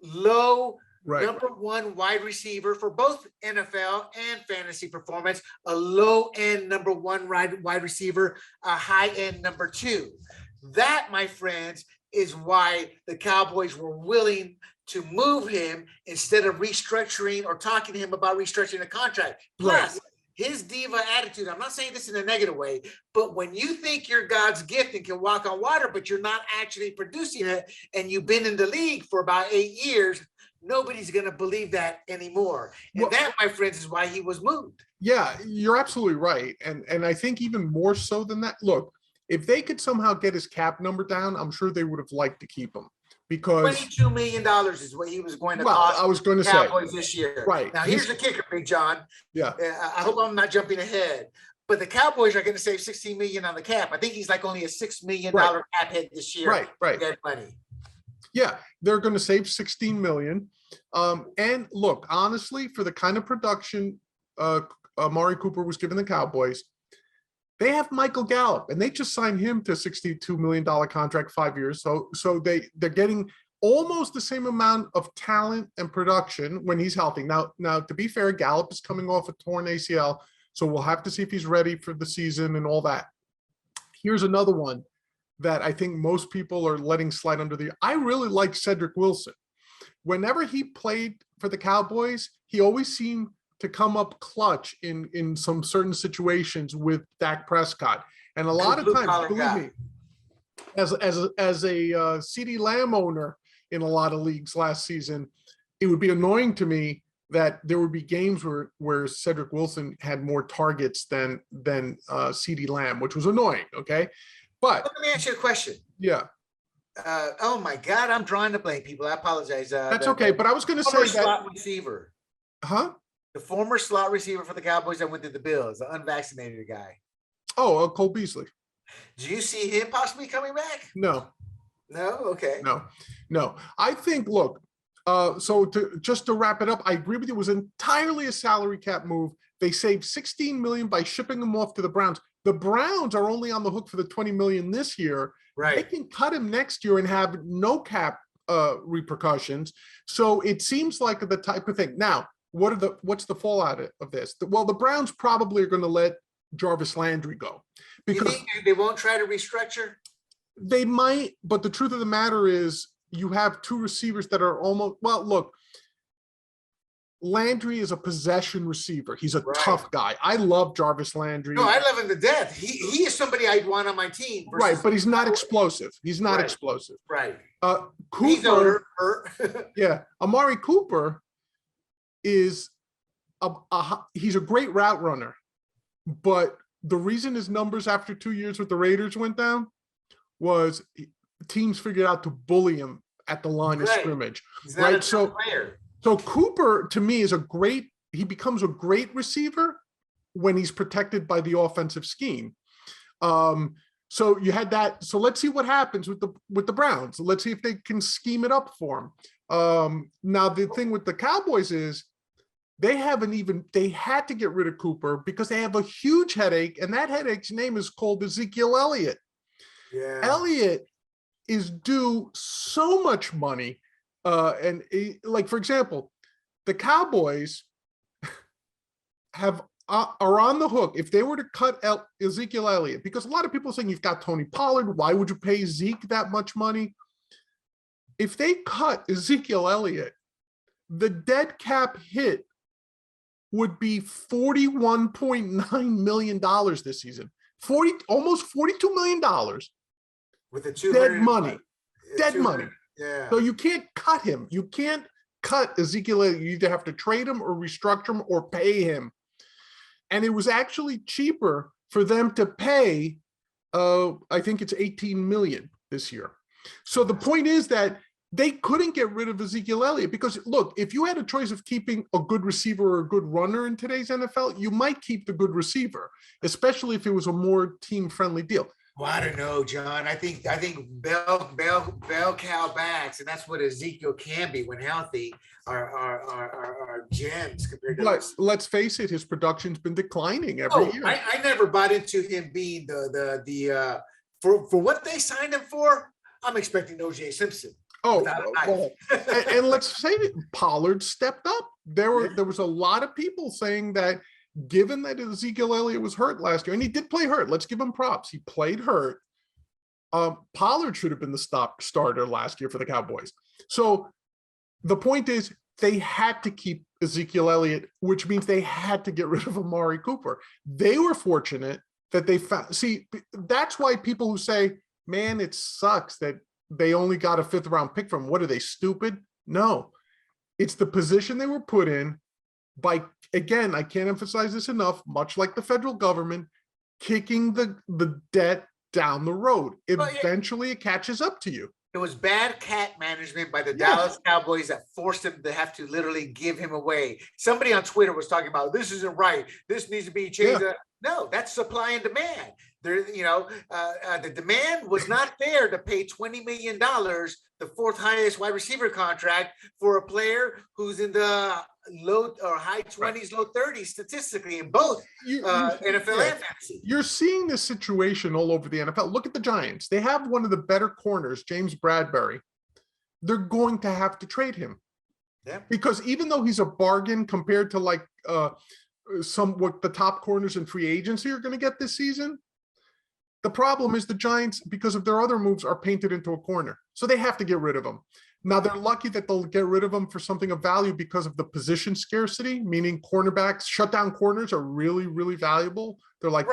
low number one wide receiver for both NFL and fantasy performance, a low end number one wide receiver, a high end number two. That, my friends, is why the Cowboys were willing to move him instead of restructuring or talking to him about restructuring the contract. Plus, his diva attitude, I'm not saying this in a negative way, but when you think you're God's gift and can walk on water, but you're not actually producing it, and you've been in the league for about 8 years, nobody's going to believe that anymore. And that, my friends, is why he was moved. Yeah, you're absolutely right. And I think even more so than that, look, if they could somehow get his cap number down, I'm sure they would have liked to keep him, because $22 million is what he was going to cost. I was going to Cowboys this year. Right. Now, here's the kicker, Big John. Yeah. I hope I'm not jumping ahead, but the Cowboys are going to save $16 million on the cap. I think he's like only a $6 million cap hit this year. Right. That money. Yeah, they're going to save $16 million. And look, honestly, for the kind of production Amari Cooper was given the Cowboys, they have Michael Gallup, and they just signed him to a $62 million contract, 5 years. So they're getting almost the same amount of talent and production when he's healthy. Now, to be fair, Gallup is coming off a torn ACL, so we'll have to see if he's ready for the season and all that. Here's another one that I think most people are letting slide under the. I really like Cedric Wilson. Whenever he played for the Cowboys, he always seemed to come up clutch in some certain situations with Dak Prescott. And a lot of times, believe me, as a CeeDee Lamb owner in a lot of leagues last season, it would be annoying to me that there would be games where Cedric Wilson had more targets than CeeDee Lamb, which was annoying. Okay. But let me ask you a question. Yeah. Oh my God, I'm drawing the blank, people. I apologize. That's okay. But I was going to say that slot receiver. Huh? The former slot receiver for the Cowboys that went to the Bills, the unvaccinated guy. Oh, Cole Beasley. Do you see him possibly coming back? No. No? Okay. No. I think, look, so just to wrap it up, I agree with you. It was entirely a salary cap move. They saved $16 million by shipping him off to the Browns. The Browns are only on the hook for the $20 million this year. Right. They can cut him next year and have no cap repercussions. So it seems like the type of thing. Now, what's the fallout of this? Well, the Browns probably are going to let Jarvis Landry go, because you think they won't try to restructure. They might, but the truth of the matter is, you have two receivers that are almost. Well, look, Landry is a possession receiver. He's a tough guy. I love Jarvis Landry. No, I love him to death. He is somebody I'd want on my team. Right, but he's not explosive. He's not explosive. Right. Cooper. Yeah, Amari Cooper is he's a great route runner, but the reason his numbers after 2 years with the Raiders went down was teams figured out to bully him at the line of scrimmage. He's not a tough player. So Cooper, to me, he becomes a great receiver when he's protected by the offensive scheme. So you had that. So let's see what happens with the Browns. Let's see if they can scheme it up for him. Now the thing with the Cowboys is they had to get rid of Cooper because they have a huge headache, and that headache's name is called Ezekiel Elliott. Yeah. Elliott is due so much money. Like, for example, the Cowboys are on the hook if they were to cut Ezekiel Elliott, because a lot of people are saying you've got Tony Pollard. Why would you pay Zeke that much money? If they cut Ezekiel Elliott, the dead cap hit would be $41.9 million this season. Almost $42 million. With the dead money. Dead money. Yeah. So you can't cut him. You can't cut Ezekiel Elliott, you either have to trade him or restructure him or pay him. And it was actually cheaper for them to pay, I think it's 18 million this year. So the point is that they couldn't get rid of Ezekiel Elliott because, look, if you had a choice of keeping a good receiver or a good runner in today's NFL, you might keep the good receiver, especially if it was a more team-friendly deal. Well, I don't know, John. I think bell cow backs, and that's what Ezekiel can be when healthy, are gems compared to. But let's face it, his production's been declining every year. I never bought into him being for what they signed him for. I'm expecting O.J. Simpson. And let's say that Pollard stepped up. There was a lot of people saying that, given that Ezekiel Elliott was hurt last year, and he did play hurt, let's give him props. He played hurt. Pollard should have been the starter last year for the Cowboys. So the point is, they had to keep Ezekiel Elliott, which means they had to get rid of Amari Cooper. They were fortunate that they found. See, that's why people who say, "Man, it sucks that they only got a 5th round pick from." What are they, stupid? No, it's the position they were put in by, again, I can't emphasize this enough, much like the federal government, kicking the debt down the road. Eventually it catches up to you. It was bad cat management by the Dallas Cowboys that forced him to have to literally give him away. Somebody on Twitter was talking about, this isn't right, this needs to be changed. No, that's supply and demand. The demand was not there to pay $20 million, the 4th highest wide receiver contract, for a player who's in the low or high 20s, low 30s statistically in both NFL and fantasy. You're seeing this situation all over the NFL. Look at the Giants. They have one of the better corners, James Bradbury. They're going to have to trade him. Yeah. Because even though he's a bargain compared to like what the top corners in free agency are going to get this season, the problem is the Giants, because of their other moves, are painted into a corner. So they have to get rid of him. Now, they're lucky that they'll get rid of him for something of value because of the position scarcity, meaning cornerbacks, shutdown corners are really, really valuable. They're like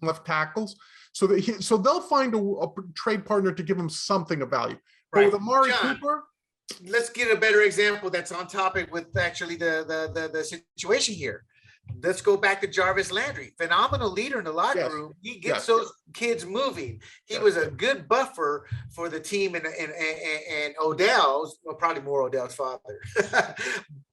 left tackles. So they'll find a trade partner to give them something of value. But with Amari Cooper, let's get a better example that's on topic with actually the situation here. Let's go back to Jarvis Landry, phenomenal leader in the locker room. He gets those kids moving. He was a good buffer for the team and Odell's, well, probably more Odell's father.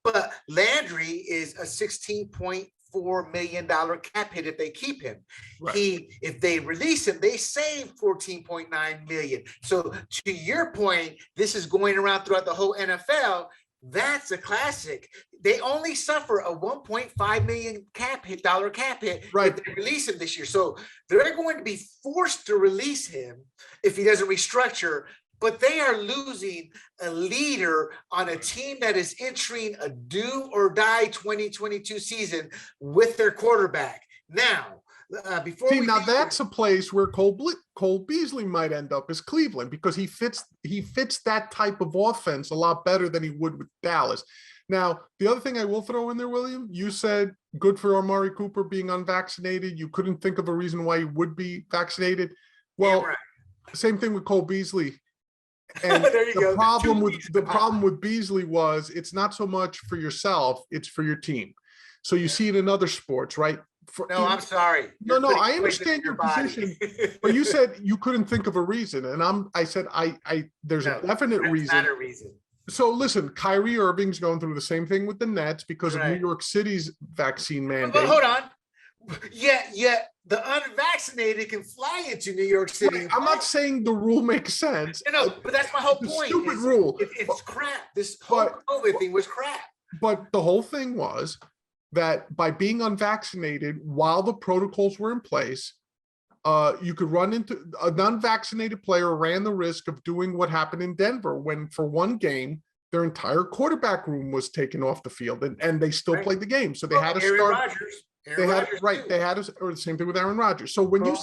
But Landry is a $16.4 million cap hit if they keep him. If they release him, they save $14.9 million. So to your point, this is going around throughout the whole NFL. That's a classic. They only suffer a $1.5 million cap hit if they release him this year. So they're going to be forced to release him if he doesn't restructure, but they are losing a leader on a team that is entering a do or die 2022 season with their quarterback. Now, that's a place where Cole Beasley might end up, is Cleveland, because he fits that type of offense a lot better than he would with Dallas. Now, the other thing I will throw in there, William, you said good for Amari Cooper being unvaccinated. You couldn't think of a reason why he would be vaccinated. Well, same thing with Cole Beasley. And the problem with Beasley was, it's not so much for yourself, it's for your team. So you see it in other sports, right? I'm sorry. No, I understand your position, but you said you couldn't think of a reason, and I said there's a definite reason. Not a reason. So listen, Kyrie Irving's going through the same thing with the Nets because of New York City's vaccine mandate. But hold on. Yeah, the unvaccinated can fly into New York City. I'm not saying the rule makes sense. But that's my whole point. Stupid rule. It's crap. This whole COVID thing was crap. But the whole thing was that by being unvaccinated while the protocols were in place, you could run into an unvaccinated player ran the risk of doing what happened in Denver when, for one game, their entire quarterback room was taken off the field and they still played the game. So they had to start. They had or the same thing with Aaron Rodgers. So when you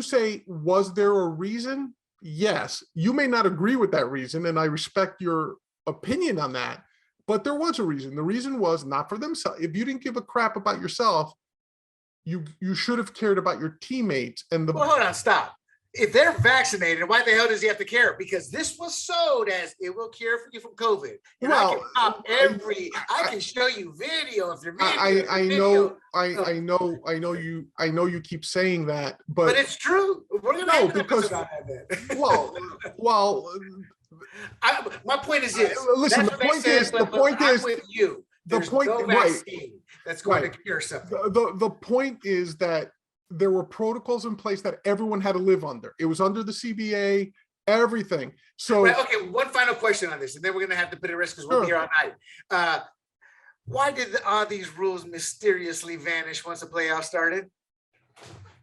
say, was there a reason? Yes, you may not agree with that reason, and I respect your opinion on that. But there was a reason. The reason was not for themselves. If you didn't give a crap about yourself, you should have cared about your teammates. And hold on, stop. if they're vaccinated, why the hell does he have to care? Because this was sold as it will cure you from COVID. And I can pop I can show you video after video. I know you keep saying that, but it's true. We're gonna have an episode on that. My point is this. Listen, the point is with you. There's no vaccine that's going to cure something. The point is that there were protocols in place that everyone had to live under. It was under the CBA, everything. So okay, one final question on this, and then we're gonna have to put it at risk because we'll be here all night. Why did all these rules mysteriously vanish once the playoffs started?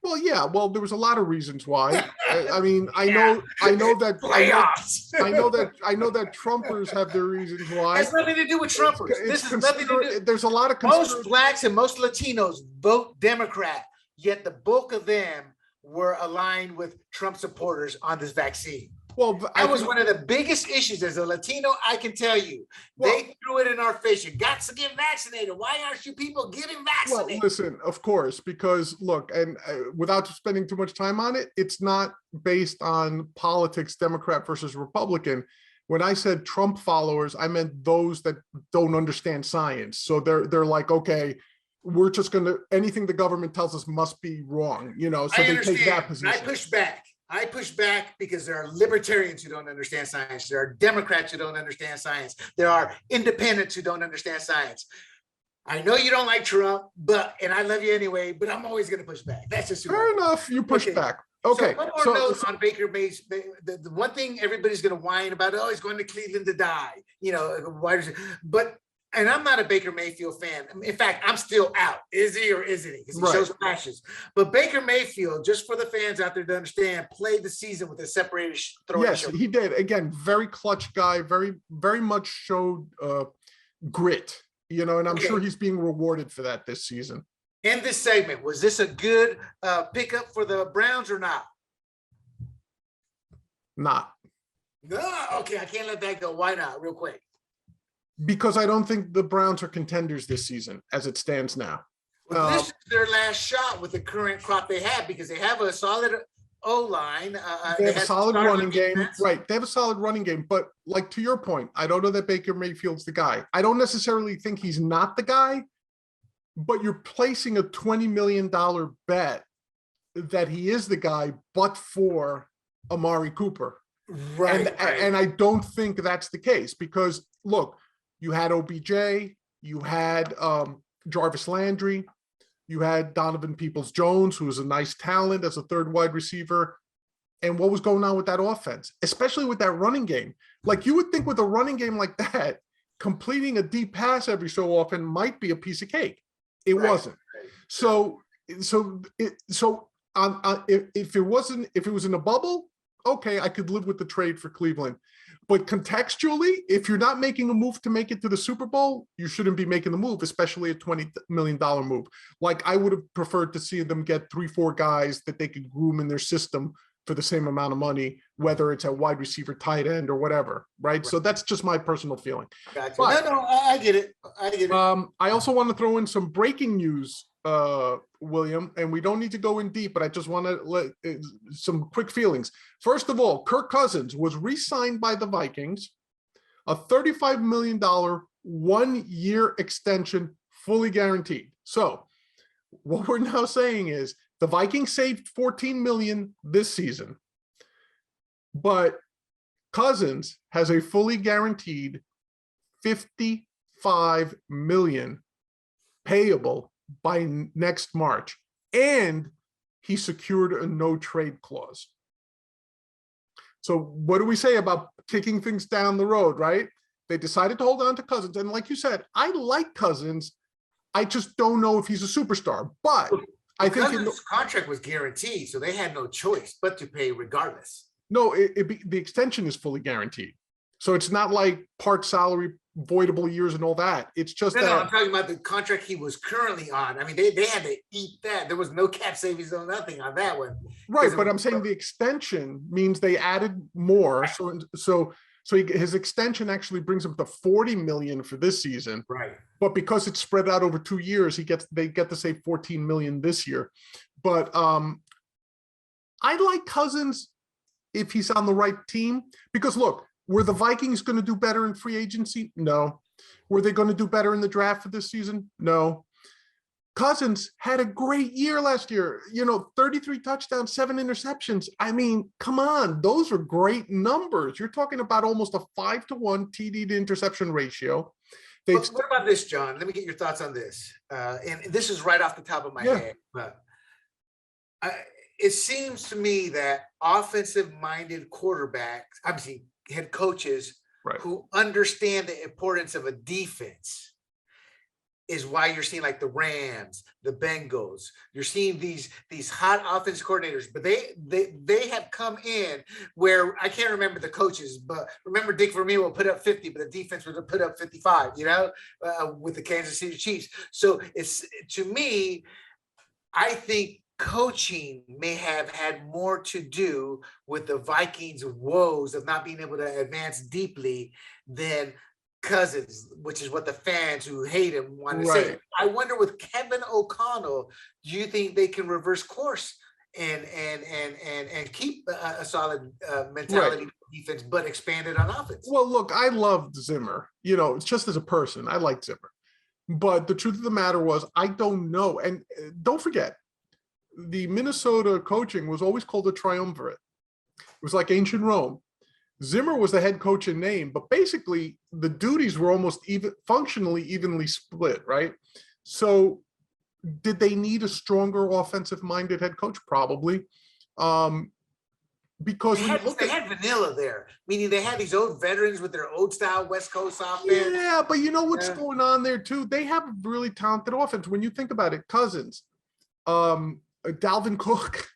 Well, yeah. Well, there was a lot of reasons why. I mean, I know that playoffs. I know that Trumpers have their reasons why. It has nothing to do with Trumpers. This is nothing to do. There's a lot of most blacks and most Latinos vote Democrat, yet the bulk of them were aligned with Trump supporters on this vaccine. Well, that was one of the biggest issues as a Latino. I can tell you, they threw it in our face. You got to get vaccinated. Why aren't you people getting vaccinated? Well, listen, of course, because look, and without spending too much time on it, it's not based on politics, Democrat versus Republican. When I said Trump followers, I meant those that don't understand science. So they're like, okay, we're just going to, anything the government tells us must be wrong, you know, so they take that position. I push back because there are libertarians who don't understand science. There are Democrats who don't understand science. There are independents who don't understand science. I know you don't like Trump, and I love you anyway, but I'm always going to push back. That's just fair enough. You push back. Okay. So one more note on Baker Mayfield. The one thing everybody's going to whine about, he's going to Cleveland to die. You know, and I'm not a Baker Mayfield fan. In fact, I'm still out. Is he or isn't he? Because he shows flashes. But Baker Mayfield, just for the fans out there to understand, played the season with a separated throw. Yes, he did. Again, very clutch guy. Very, very much showed grit. You know, and I'm sure he's being rewarded for that this season. In this segment, was this a good pickup for the Browns or not? Not. No. Okay, I can't let that go. Why not? Real quick. Because I don't think the Browns are contenders this season as it stands now. Well, this is their last shot with the current crop they have because they have a solid O-line. They have a solid running game. Right. They have a solid running game. But like to your point, I don't know that Baker Mayfield's the guy. I don't necessarily think he's not the guy, but you're placing a $20 million bet that he is the guy, but for Amari Cooper. Right. And I don't think that's the case because look, you had OBJ, you had Jarvis Landry, you had Donovan Peoples-Jones, who was a nice talent as a third wide receiver. And what was going on with that offense, especially with that running game? Like you would think with a running game like that, completing a deep pass every so often might be a piece of cake. It wasn't. So if it was in a bubble, okay, I could live with the trade for Cleveland. But contextually, if you're not making a move to make it to the Super Bowl, you shouldn't be making the move, especially a $20 million move. Like I would have preferred to see them get 3-4 guys that they could groom in their system for the same amount of money, whether it's a wide receiver, tight end, or whatever, right? So that's just my personal feeling. Gotcha. But, no, I get it. I also want to throw in some breaking news, William, and we don't need to go in deep, but I just want to let some quick feelings. First of all, Kirk Cousins was re-signed by the Vikings, a $35 million 1-year extension, fully guaranteed. So what we're now saying is the Vikings saved $14 million this season, but Cousins has a fully guaranteed $55 million payable by next March, and he secured a no trade clause. So what do we say about kicking things down the road, right? They decided to hold on to Cousins, and like you said, I like Cousins. I just don't know if he's a superstar, but I think Cousins' contract was guaranteed, so they had no choice but to pay regardless. No, the extension is fully guaranteed. So it's not like part salary, voidable years and all that. It's just No, I'm talking about the contract he was currently on. I mean, they had to eat that. There was no cap savings on nothing on that one. Right, but I'm saying the extension means they added more. Right. So his extension actually brings him to $40 million for this season. Right. But because it's spread out over 2 years, they get to save $14 million this year. But I like Cousins if he's on the right team, because look, were the Vikings going to do better in free agency? No. Were they going to do better in the draft for this season? No. Cousins had a great year last year, 33 touchdowns, 7 interceptions. I mean, come on, those are great numbers. You're talking about almost a 5-to-1 TD to interception ratio. What about this, John? Let me get your thoughts on this. And this is right off the top of my head, but it seems to me that offensive-minded quarterbacks, obviously head coaches, right, who understand the importance of a defense, is why you're seeing like the Rams, the Bengals. You're seeing these hot offense coordinators, but they have come in where I can't remember the coaches, but remember Dick Vermeer will put up 50, but the defense would put up 55, with the Kansas City Chiefs. So it's, to me, I think coaching may have had more to do with the Vikings' woes of not being able to advance deeply than Cousins, which is what the fans who hate him want to say. I wonder with Kevin O'Connell, do you think they can reverse course and keep a solid mentality defense, but expand it on offense? Well, look, I loved Zimmer. Just as a person, I liked Zimmer. But the truth of the matter was, I don't know. And don't forget, the Minnesota coaching was always called a triumvirate. It was like ancient Rome. Zimmer was the head coach in name, but basically the duties were almost functionally evenly split, right? So did they need a stronger offensive-minded head coach? Probably. Because they had vanilla there, meaning they had these old veterans with their old style West Coast offense. Yeah, but you know what's going on there too? They have a really talented offense. When you think about it, Cousins, Dalvin Cook,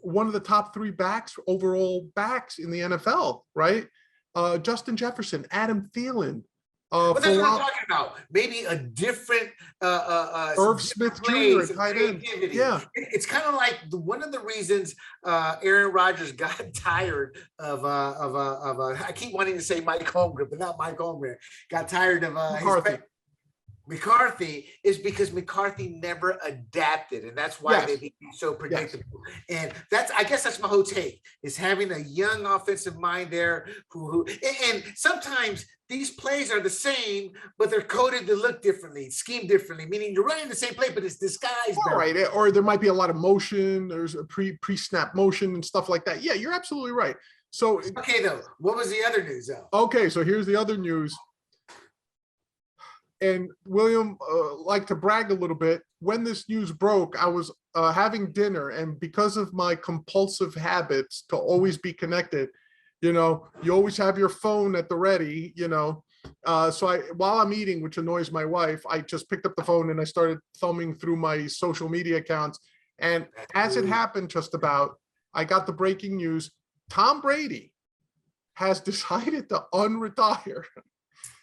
one of the top 3 overall backs in the NFL, right? Justin Jefferson, Adam Thielen. But that's what I'm talking about. Maybe a different Irv Smith Jr. at tight end. Yeah, it's kind of like one of the reasons Aaron Rodgers got tired of I keep wanting to say Mike Holmgren, but not Mike Holmgren. Got tired of McCarthy is because McCarthy never adapted, and that's why they became so predictable. And I guess that's my whole take, is having a young offensive mind there who and sometimes these plays are the same, but they're coded to look differently, scheme differently, meaning you're running the same play, but it's disguised. All right, or there might be a lot of motion, there's a pre-snap motion and stuff like that. Yeah, you're absolutely right. So okay, though, what was the other news though? Okay, so here's the other news. And William liked to brag a little bit. When this news broke, I was having dinner, and because of my compulsive habits to always be connected, you always have your phone at the ready, so while I'm eating, which annoys my wife, I just picked up the phone and I started thumbing through my social media accounts. And as it happened, just about, I got the breaking news. Tom Brady has decided to unretire.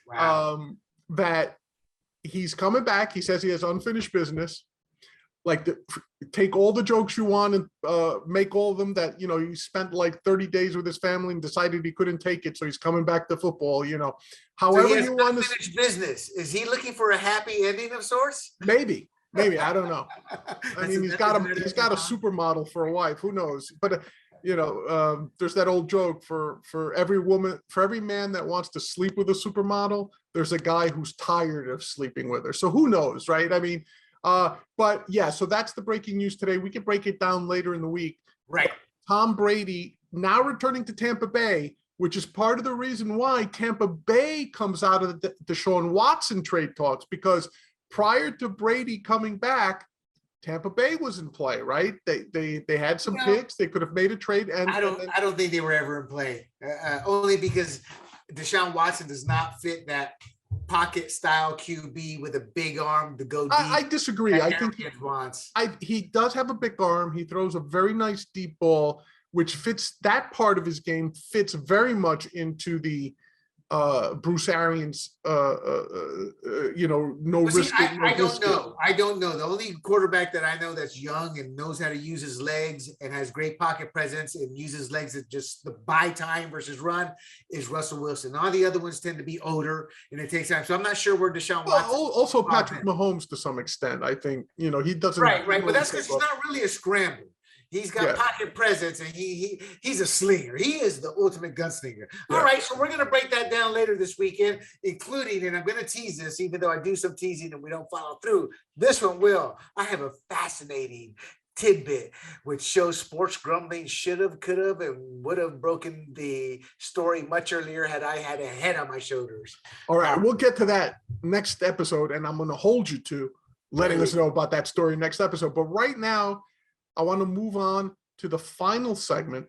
Wow. That he's coming back. He says he has unfinished business. Like, take all the jokes you want and make all of them that, he spent like 30 days with his family and decided he couldn't take it. So he's coming back to football, however so you want to finish business. Is he looking for a happy ending of sorts? Maybe, I don't know. I mean, he's got a supermodel for a wife. Who knows? But, there's that old joke for every man that wants to sleep with a supermodel, there's a guy who's tired of sleeping with her. So who knows, right? I mean, but yeah, so that's the breaking news today. We can break it down later in the week. Right. Tom Brady now returning to Tampa Bay, which is part of the reason why Tampa Bay comes out of the Deshaun Watson trade talks, because prior to Brady coming back, Tampa Bay was in play, right? They had some picks. They could have made a trade. And I don't think they were ever in play, only because Deshaun Watson does not fit that pocket style QB with a big arm to go deep. I disagree. I think he does have a big arm. He throws a very nice deep ball, which fits that part of his game, fits very much into the Bruce Arians, no risk. I don't know. The only quarterback that I know that's young and knows how to use his legs and has great pocket presence and uses legs at just the buy time versus run is Russell Wilson. All the other ones tend to be older and it takes time. So I'm not sure where Deshaun Watson. Also Patrick Mahomes to some extent. I think, he doesn't. Right. But that's because he's not really a scrambler. He's got Yes. pocket presence, and he's a slinger. He is the ultimate gunslinger. Yeah. All right, so we're gonna break that down later this weekend, including, and I'm gonna tease this, even though I do some teasing and we don't follow through. This one will. I have a fascinating tidbit which shows sports grumbling should have, could have, and would have broken the story much earlier had I had a head on my shoulders. All right, we'll get to that next episode, and I'm going to hold you to letting us know about that story next episode. But right now, I want to move on to the final segment.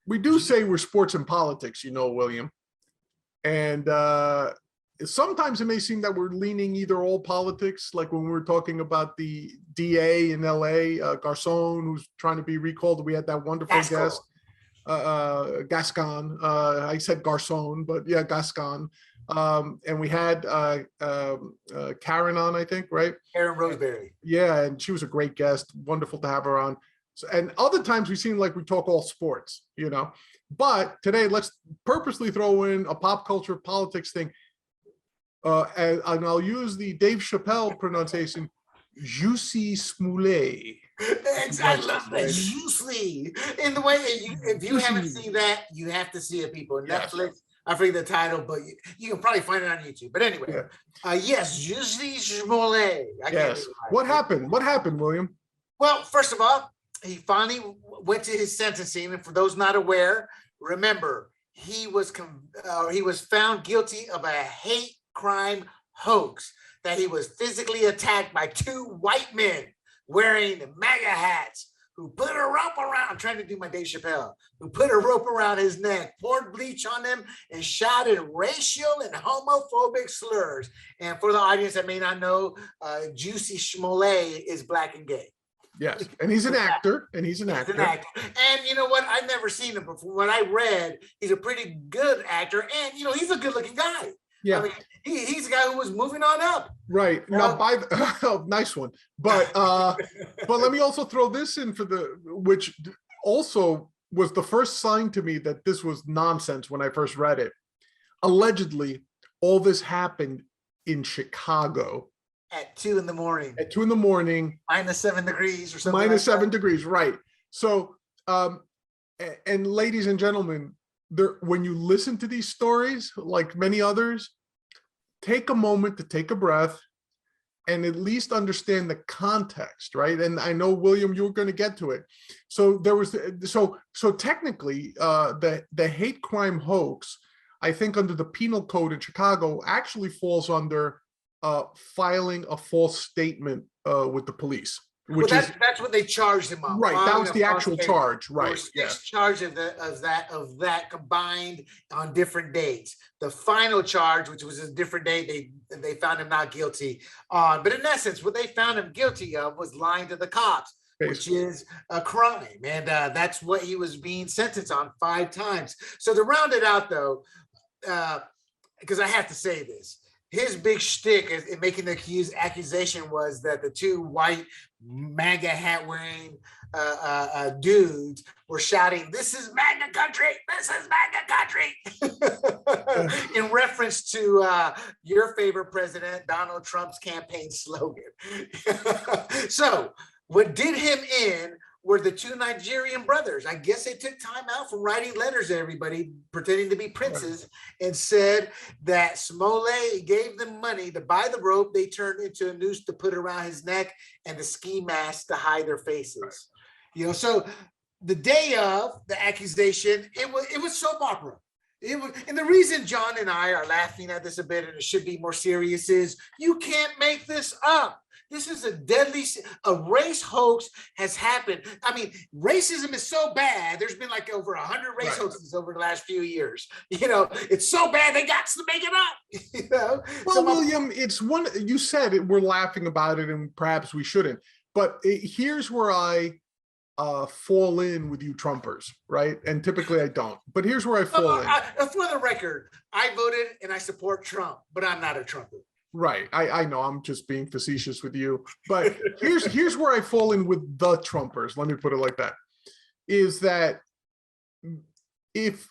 We do say we're sports and politics, William. And sometimes it may seem that we're leaning either all politics, like when we were talking about the DA in LA, Garcon, who's trying to be recalled. We had that wonderful guest, Gascon. I said Garcon, but yeah, Gascon. And we had Karen on, I think, right? Karen Roseberry. Yeah, and she was a great guest. Wonderful to have her on. So, and other times we seem like we talk all sports, But today, let's purposely throw in a pop culture politics thing. And I'll use the Dave Chappelle pronunciation, Jussie Smollett. I love that. Jussie. In the way, if you haven't seen that, you have to see it, people. Netflix. I forget the title, but you can probably find it on YouTube. But anyway, yes, Jussie Smollett. Yes. What happened? What happened, William? Well, first of all, he finally went to his sentencing, and for those not aware, remember he was found guilty of a hate crime hoax, that he was physically attacked by two white men wearing MAGA hats who put a rope around, I'm trying to do my Dave Chappelle, who put a rope around his neck, poured bleach on him, and shouted racial and homophobic slurs. And for the audience that may not know, Jussie Smollett is black and gay. Yes, and he's an actor, and he's an actor. And you know what? I've never seen him before. When I read, he's a pretty good actor, and he's a good-looking guy. Yeah, I mean, he's a guy who was moving on up. Right now, nice one. But but let me also throw this in which also was the first sign to me that this was nonsense when I first read it. Allegedly, all this happened in Chicago. At 2 a.m. At 2 a.m. -7 degrees or something. -7 degrees, right. So, and ladies and gentlemen, when you listen to these stories, like many others, take a moment to take a breath and at least understand the context, right? And I know, William, you were going to get to it. So there was, so technically, the hate crime hoax, I think under the penal code in Chicago, actually falls under filing a false statement with the police. Which that's what they charged him on. Right, that was the actual charge, right? There were 6 charges of that combined on different dates. The final charge, which was a different date, they found him not guilty on. But in essence, what they found him guilty of was lying to the cops, which is a crime, and that's what he was being sentenced on 5 times. So to round it out, though, because I have to say this. His big shtick in making the accusation was that the 2 white MAGA hat wearing dudes were shouting, "This is MAGA country! This is MAGA country!" in reference to your favorite president, Donald Trump's campaign slogan. So what did him in were the 2 Nigerian brothers. I guess they took time out from writing letters to everybody, pretending to be princes, and said that Smollett gave them money to buy the rope they turned into a noose to put around his neck and the ski mask to hide their faces. So the day of the accusation, it was soap opera. And the reason John and I are laughing at this a bit, and it should be more serious, is you can't make this up. This is a race hoax has happened. I mean, racism is so bad. There's been like over 100 race hoaxes over the last few years. It's so bad they got to make it up. Well, William, it's one, you said it, we're laughing about it, and perhaps we shouldn't. But here's where I fall in with you Trumpers, right? And typically I don't. But here's where I fall in. For the record, I voted and I support Trump, but I'm not a Trumper. Right. I know I'm just being facetious with you, but here's where I fall in with the Trumpers. Let me put it like that, is that if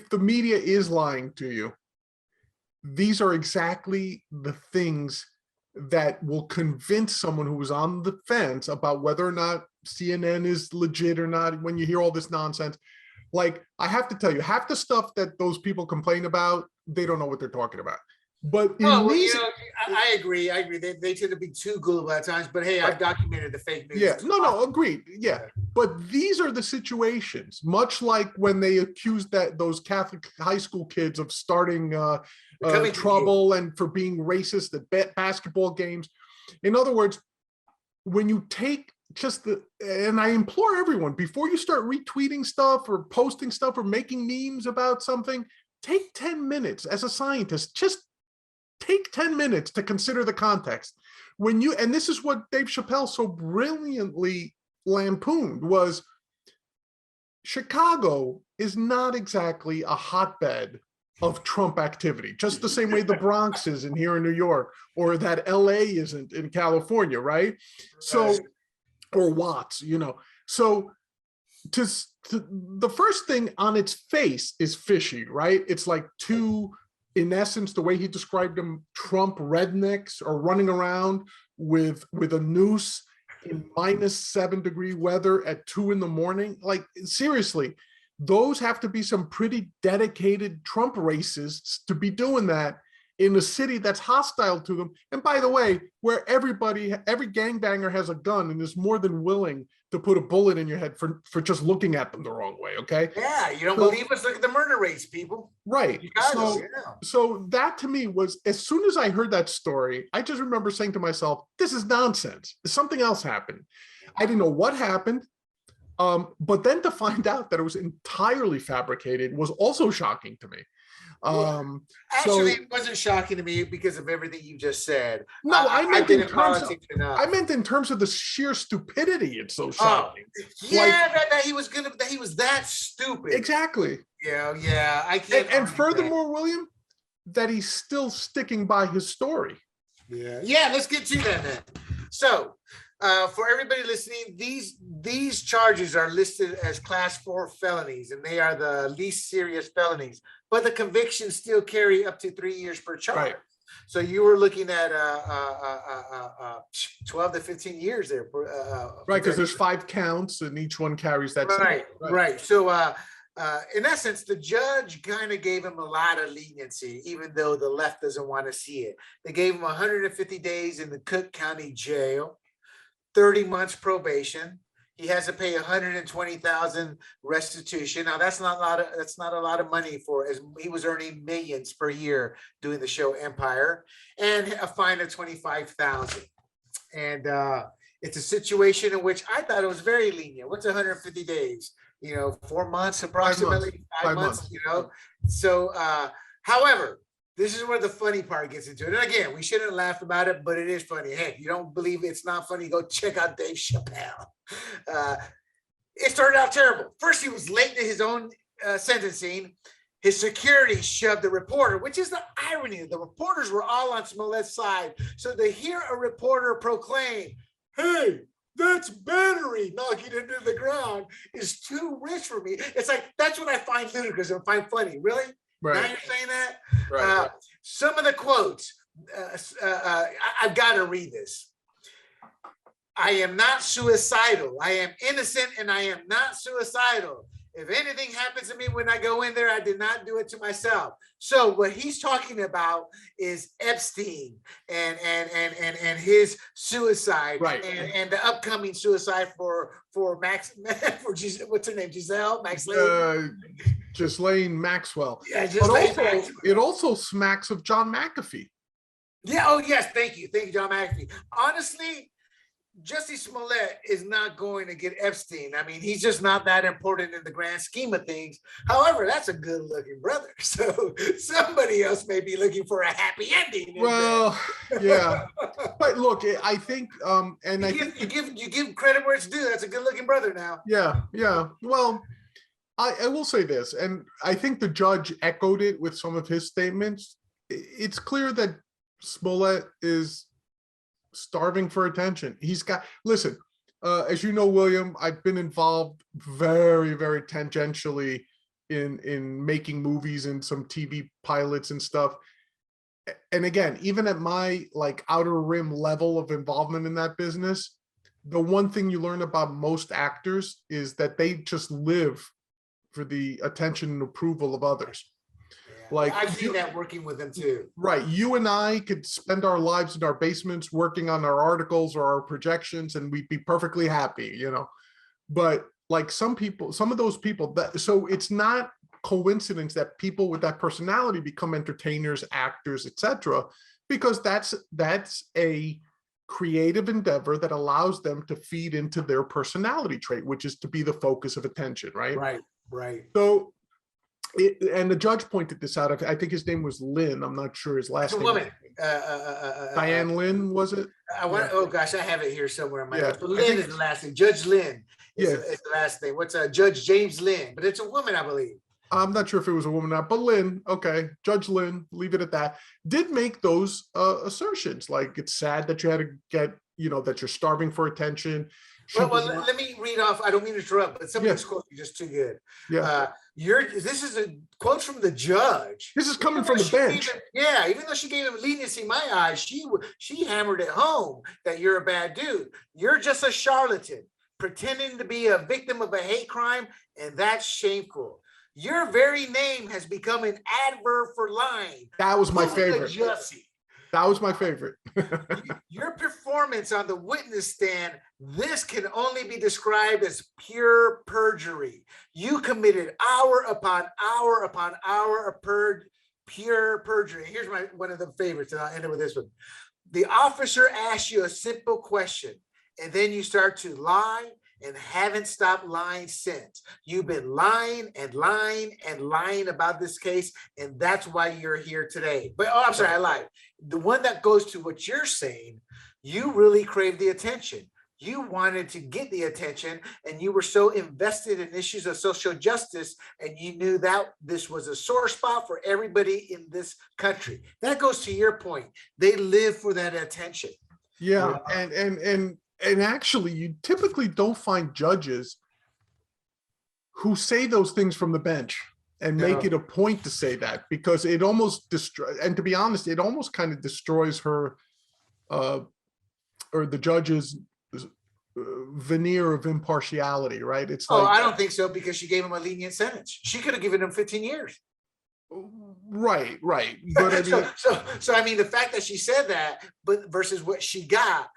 the media is lying to you, these are exactly the things that will convince someone who was on the fence about whether or not CNN is legit or not. When you hear all this nonsense, like, I have to tell you, half the stuff that those people complain about, they don't know what they're talking about. But in Oh, well, these, I agree. I agree. They tend to be too gullible at times, but hey, right. I've documented the fake news. Yeah, no, agreed. Yeah. But these are the situations, much like when they accused those Catholic high school kids of starting trouble and for being racist at basketball games. In other words, when you take and I implore everyone, before you start retweeting stuff or posting stuff or making memes about something, take 10 minutes as a scientist. Just take 10 minutes to consider the context. And this is what Dave Chappelle so brilliantly lampooned, was Chicago is not exactly a hotbed of Trump activity, just the same way the Bronx isn't here in New York, or that LA isn't in California, right? So, or Watts, So the first thing on its face is fishy, right? It's like in essence, the way he described them, Trump rednecks are running around with a noose in -7-degree weather at 2 a.m. Like, seriously, those have to be some pretty dedicated Trump racists to be doing that in a city that's hostile to them. And by the way, where every gangbanger has a gun and is more than willing to put a bullet in your head for just looking at them the wrong way, okay? Yeah, you don't believe us? Look at the murder rates, people. Right. So that to me was, as soon as I heard that story, I just remember saying to myself, this is nonsense. Something else happened. I didn't know what happened. But then to find out that it was entirely fabricated was also shocking to me. Actually, it wasn't shocking to me because of everything you just said. No, I meant in terms of the sheer stupidity. It's so shocking. That he was that stupid. Exactly. Yeah. I can't. And furthermore, William, that he's still sticking by his story. Yeah. Let's get to that then. So, for everybody listening, these charges are listed as Class 4 felonies, and they are the least serious felonies. But the convictions still carry up to 3 years per charge. Right. So you were looking at 12 to 15 years there. Right, because there's 5 counts, and each one carries that. Right. So in essence, the judge kind of gave him a lot of leniency, even though the left doesn't want to see it. They gave him 150 days in the Cook County Jail, 30 months probation. He has to pay $120,000 restitution. Now that's not a lot of money as he was earning millions per year doing the show Empire, and a fine of $25,000. And it's a situation in which I thought it was very lenient. What's 150 days? 4 months, approximately 5 months. So, however, this is where the funny part gets into it. And again, we shouldn't laugh about it, but it is funny. Hey, if you don't believe it's not funny, go check out Dave Chappelle. It started out terrible. First, he was late to his own sentencing. His security shoved the reporter, which is the irony. The reporters were all on Smollett's side. So to hear a reporter proclaim, hey, that's battery knocking into the ground, is too rich for me. It's like, that's what I find ludicrous and find funny. Really? Right. Now you're saying that? Right. Some of the quotes, I've got to read this. I am not suicidal. I am innocent and I am not suicidal. If anything happens to me when I go in there, I did not do it to myself. So what he's talking about is Epstein and his suicide, right? And the upcoming suicide for Max, what's her name? Giselle Ghislaine Maxwell. Yeah, Maxwell. It also smacks of John McAfee. Yeah. Oh yes. Thank you, John McAfee. Honestly, Jussie Smollett is not going to get Epstein. I mean, he's just not that important in the grand scheme of things. However, that's a good-looking brother. So somebody else may be looking for a happy ending. Well, yeah. But look, I think, and you give credit where it's due. That's a good-looking brother now. Yeah. Well, I will say this, and I think the judge echoed it with some of his statements. It's clear that Smollett is starving for attention. Listen, as you know, William, I've been involved very, very tangentially in making movies and some TV pilots and stuff. and again, even at my like outer rim level of involvement in that business, the one thing you learn about most actors is that they just live for the attention and approval of others. Yeah. Like I've seen that working with them too. right, you and I could spend our lives in our basements working on our articles or our projections, and we'd be perfectly happy, you know. But like some people, some of those people, that so it's not coincidence that people with that personality become entertainers, actors, etc., because that's a creative endeavor that allows them to feed into their personality trait, which is to be the focus of attention, right? Right. So and the judge pointed this out. I think his name was Lynn. I'm not sure his last It's a name. woman. Diane Lynn, was it? I want. Yeah. Oh gosh, I have it here somewhere in my notes. But Lynn is the last name. Judge Lynn is the last name. What's Judge James Lynn? But it's a woman, I believe. I'm not sure if it was a woman or not, but Lynn, okay, Judge Lynn, leave it at that, did make those assertions. Like, it's sad that you had to get, you know, that you're starving for attention. Well, let me read off. I don't mean to interrupt, but some of these quotes are just too good. Yeah. This is a quote from the judge. This is coming from the bench. Even though she gave him leniency in my eyes, she hammered it home that you're a bad dude. You're just a charlatan pretending to be a victim of a hate crime, and that's shameful. Your very name has become an adverb for lying. That was my favorite. Jussie. That was my favorite. Your performance on the witness stand, this can only be described as pure perjury. You committed hour upon hour upon hour of pure perjury. Here's one of the favorites, and I'll end it with this one. The officer asks you a simple question, and then you start to lie and haven't stopped lying since. You've been lying and lying and lying about this case, and that's why you're here today. But I'm sorry, I lied. The one that goes to what you're saying, you really crave the attention. You wanted to get the attention, and you were so invested in issues of social justice, and you knew that this was a sore spot for everybody in this country. That goes to your point. They live for that attention. Yeah, and actually, you typically don't find judges who say those things from the bench and make it a point to say that, because it almost destroys, and to be honest, it almost kind of destroys her or the judge's veneer of impartiality, right? It's like, I don't think so, because she gave him a lenient sentence. She could have given him 15 years. Right. But I mean, so I mean, the fact that she said that, but versus what she got,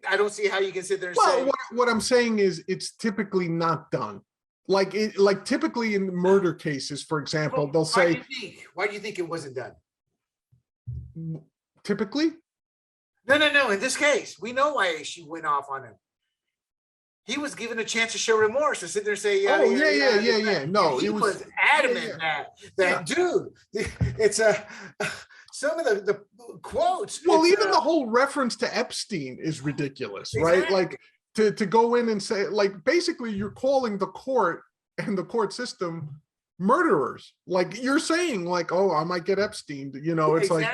I don't see how you can sit there and say. What I'm saying is, it's typically not done. Like typically in murder cases, for example, they'll say, why do you think it wasn't done? Typically? No. In this case, we know why she went off on him. He was given a chance to show remorse and sit there and say, yeah. No, he was adamant that dude, it's some of the quotes. Well, even the whole reference to Epstein is ridiculous, right? Like to go in and say, like, basically you're calling the court and the court system murderers. Like, you're saying, like, oh, I might get Epstein, you know, it's like,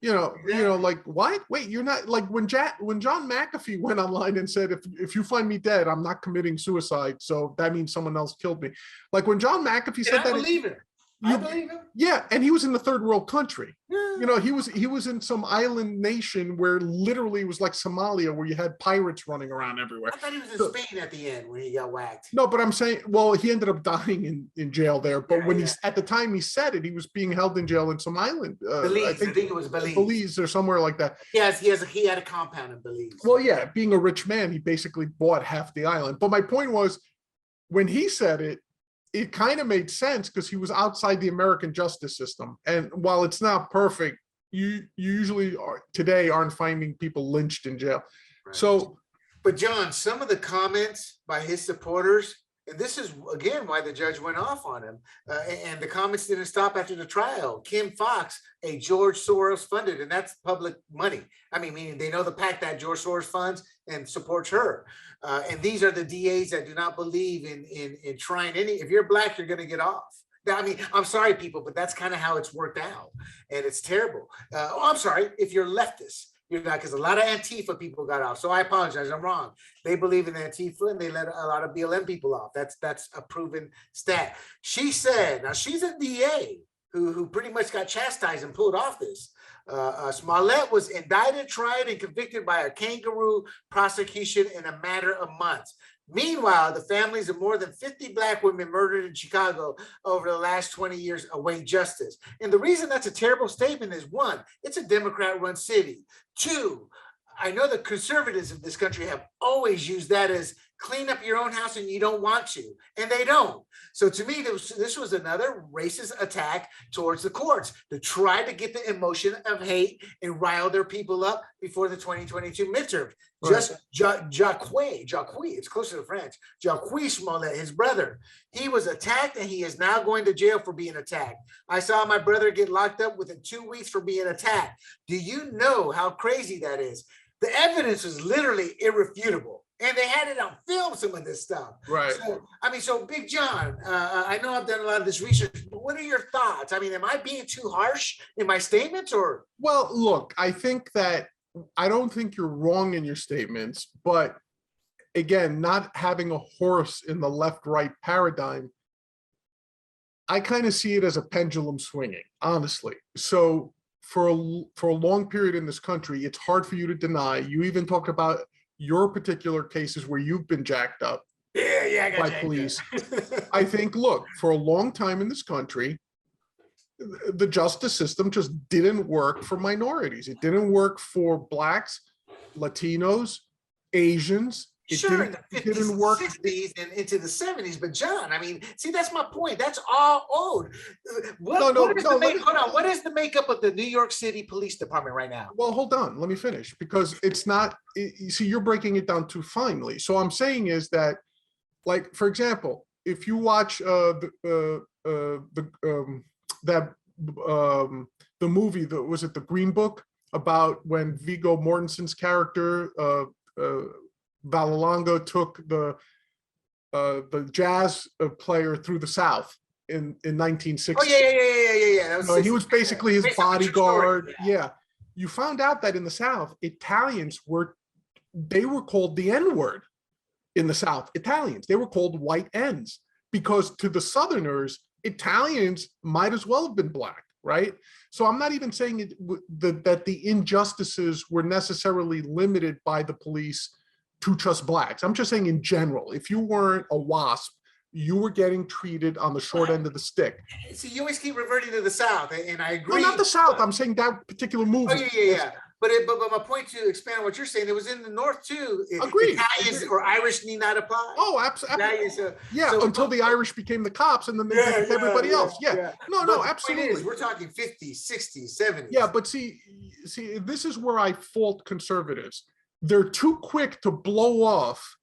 you know, like, what? Wait, you're not, like, when John McAfee went online and said, if you find me dead, I'm not committing suicide, so that means someone else killed me. Like, when John McAfee said that, I believe him. Yeah, and he was in the third world country. Yeah. You know, he was in some island nation where literally it was like Somalia, where you had pirates running around everywhere. I thought he was in Spain at the end when he got whacked. No, but I'm saying, well, he ended up dying in jail there. But at the time he said it, he was being held in jail in some island. Belize. I think it was Belize. Belize or somewhere like that. Yes, he had a compound in Belize. Well, yeah, being a rich man, he basically bought half the island. But my point was, when he said it, it kind of made sense because he was outside the American justice system. And while it's not perfect, you usually today aren't finding people lynched in jail. Right. So, but John, some of the comments by his supporters, and this is again why the judge went off on him, and the comments didn't stop after the trial. Kim Fox, a George Soros funded, and that's public money. I mean, meaning they know the PAC that George Soros funds and supports her. And these are the DAs that do not believe in trying any. If you're black, you're going to get off. I mean, I'm sorry, people, but that's kind of how it's worked out, and it's terrible. I'm sorry if you're leftist. You're not, because a lot of Antifa people got off. So I apologize. I'm wrong. They believe in Antifa, and they let a lot of BLM people off. That's a proven stat. She said, now she's a DA, who pretty much got chastised and pulled off this. Smollett was indicted, tried, and convicted by a kangaroo prosecution in a matter of months. Meanwhile, the families of more than 50 Black women murdered in Chicago over the last 20 years await justice. And the reason that's a terrible statement is, one, it's a Democrat-run city. Two, I know the conservatives of this country have always used that as clean up your own house and you don't want to, and they don't. So to me, this was another racist attack towards the courts to try to get the emotion of hate and rile their people up before the 2022 midterms. Right. Just Jacques, it's closer to French, Jussie Smollett, his brother, he was attacked and he is now going to jail for being attacked. I saw my brother get locked up within 2 weeks for being attacked. Do you know how crazy that is? The evidence was literally irrefutable. And they had it on film, some of this stuff. Right. So, I mean, so Big John, I know I've done a lot of this research, but what are your thoughts? I mean, am I being too harsh in my statements or? Well, look, I don't think you're wrong in your statements, but again, not having a horse in the left-right paradigm, I kind of see it as a pendulum swinging, honestly. So for a long period in this country, it's hard for you to deny. You even talked about your particular cases where you've been jacked up by police. I think, look, for a long time in this country, the justice system just didn't work for minorities. It didn't work for Blacks, Latinos, Asians. Sure, it didn't work 60s and into the 70s, but John, I mean, see, that's my point. That's all old. What is the makeup of the New York City Police Department right now? Well, hold on, let me finish, because it's not. You see, you're breaking it down too finely. So I'm saying is that, like, for example, if you watch the movie that was it the Green Book about when Viggo Mortensen's character Valalongo took the jazz player through the South in 1960. Oh yeah. He was basically his bodyguard. Yeah, you found out that in the South, Italians were called the N-word in the South. Italians, they were called white N's because to the Southerners, Italians might as well have been Black, right? So I'm not even saying that the injustices were necessarily limited by the police to just Blacks. I'm just saying in general, if you weren't a WASP, you were getting treated on the short end of the stick. So you always keep reverting to the South, and I agree. No, not the South. I'm saying that particular movie. Oh, yeah. But my point to expand on what you're saying, it was in the North too. Agreed. Italians or Irish need not apply. Oh, absolutely. Until the Irish became the cops, and then they did everybody else. Yeah. No, absolutely. We're talking 50s, 60s, 70s. Yeah, but see, this is where I fault conservatives. They're too quick to blow off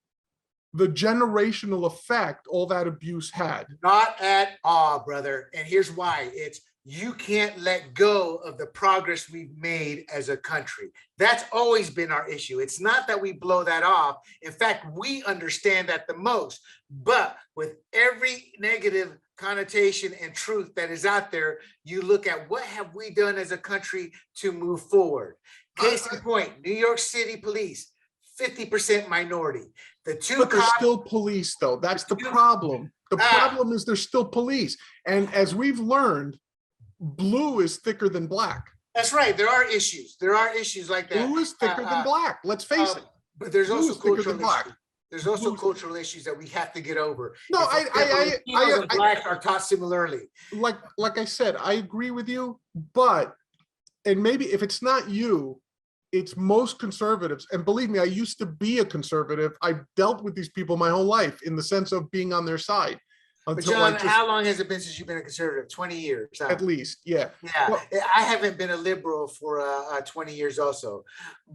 the generational effect all that abuse had. Not at all, brother. And here's why. It's you can't let go of the progress we've made as a country. That's always been our issue. It's not that we blow that off. In fact, we understand that the most. But with every negative connotation and truth that is out there, you look at what have we done as a country to move forward. Case in point, New York City police, 50% minority. But they're still police, though. That's the problem. The problem is they're still police. And as we've learned, blue is thicker than Black. That's right. There are issues. There are issues like that. Blue is thicker than Black. Let's face it. But there's also cultural issues. There's also cultural issues that we have to get over. No, Latinos and Blacks are taught similarly. Like I said, I agree with you, but and maybe if it's not you, it's most conservatives. And believe me, I used to be a conservative. I've dealt with these people my whole life in the sense of being on their side. But John, how long has it been since you've been a conservative? 20 years. Huh? At least, yeah. Yeah, well, I haven't been a liberal for 20 years also,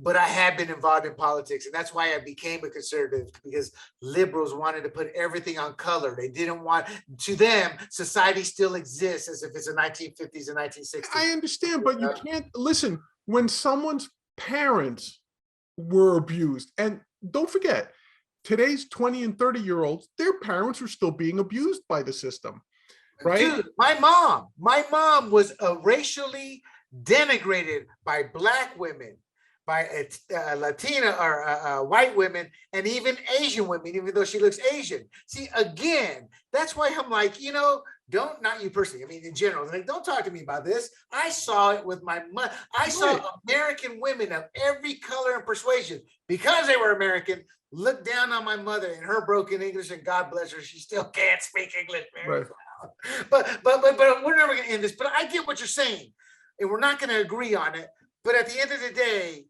but I have been involved in politics. And that's why I became a conservative, because liberals wanted to put everything on color. They didn't want, to them, society still exists as if it's the 1950s and 1960s. I understand, but you can't, listen, when someone's parents were abused, and don't forget, today's 20 and 30-year-olds, their parents are still being abused by the system, right? Dude, my mom was racially denigrated by Black women. by Latina or white women and even Asian women, even though she looks Asian. See, again, that's why I'm like, not you personally, I mean, in general, like, don't talk to me about this. I saw it with my mother. I saw American women of every color and persuasion, because they were American, look down on my mother and her broken English, and God bless her, she still can't speak English very well. But we're never going to end this. But I get what you're saying, and we're not going to agree on it. But at the end of the day,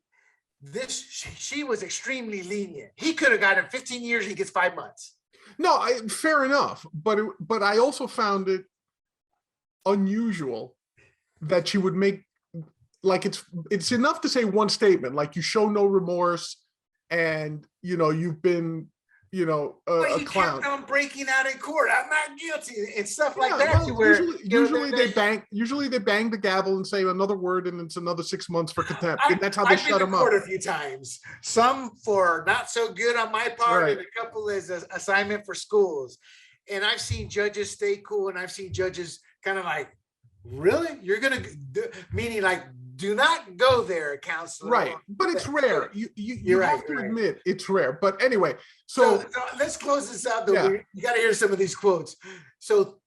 she was extremely lenient. He could have gotten 15 years. He gets 5 months. No, fair enough. But I also found it unusual that she would make, like, it's enough to say one statement, like, you show no remorse, and you've been a clown. Kept on breaking out in court. I'm not guilty and stuff like that. Well, usually they bang the gavel and say another word, and it's another 6 months for contempt. And that's how they shut him up. I've been to court a few times. Some for not so good on my part, and a couple as an assignment for schools. And I've seen judges stay cool, and I've seen judges kind of like, really? You're gonna meaning like, do not go there, counselor. Right, but it's rare. You have to admit it's rare. But anyway, so let's close this out. You got to hear some of these quotes. So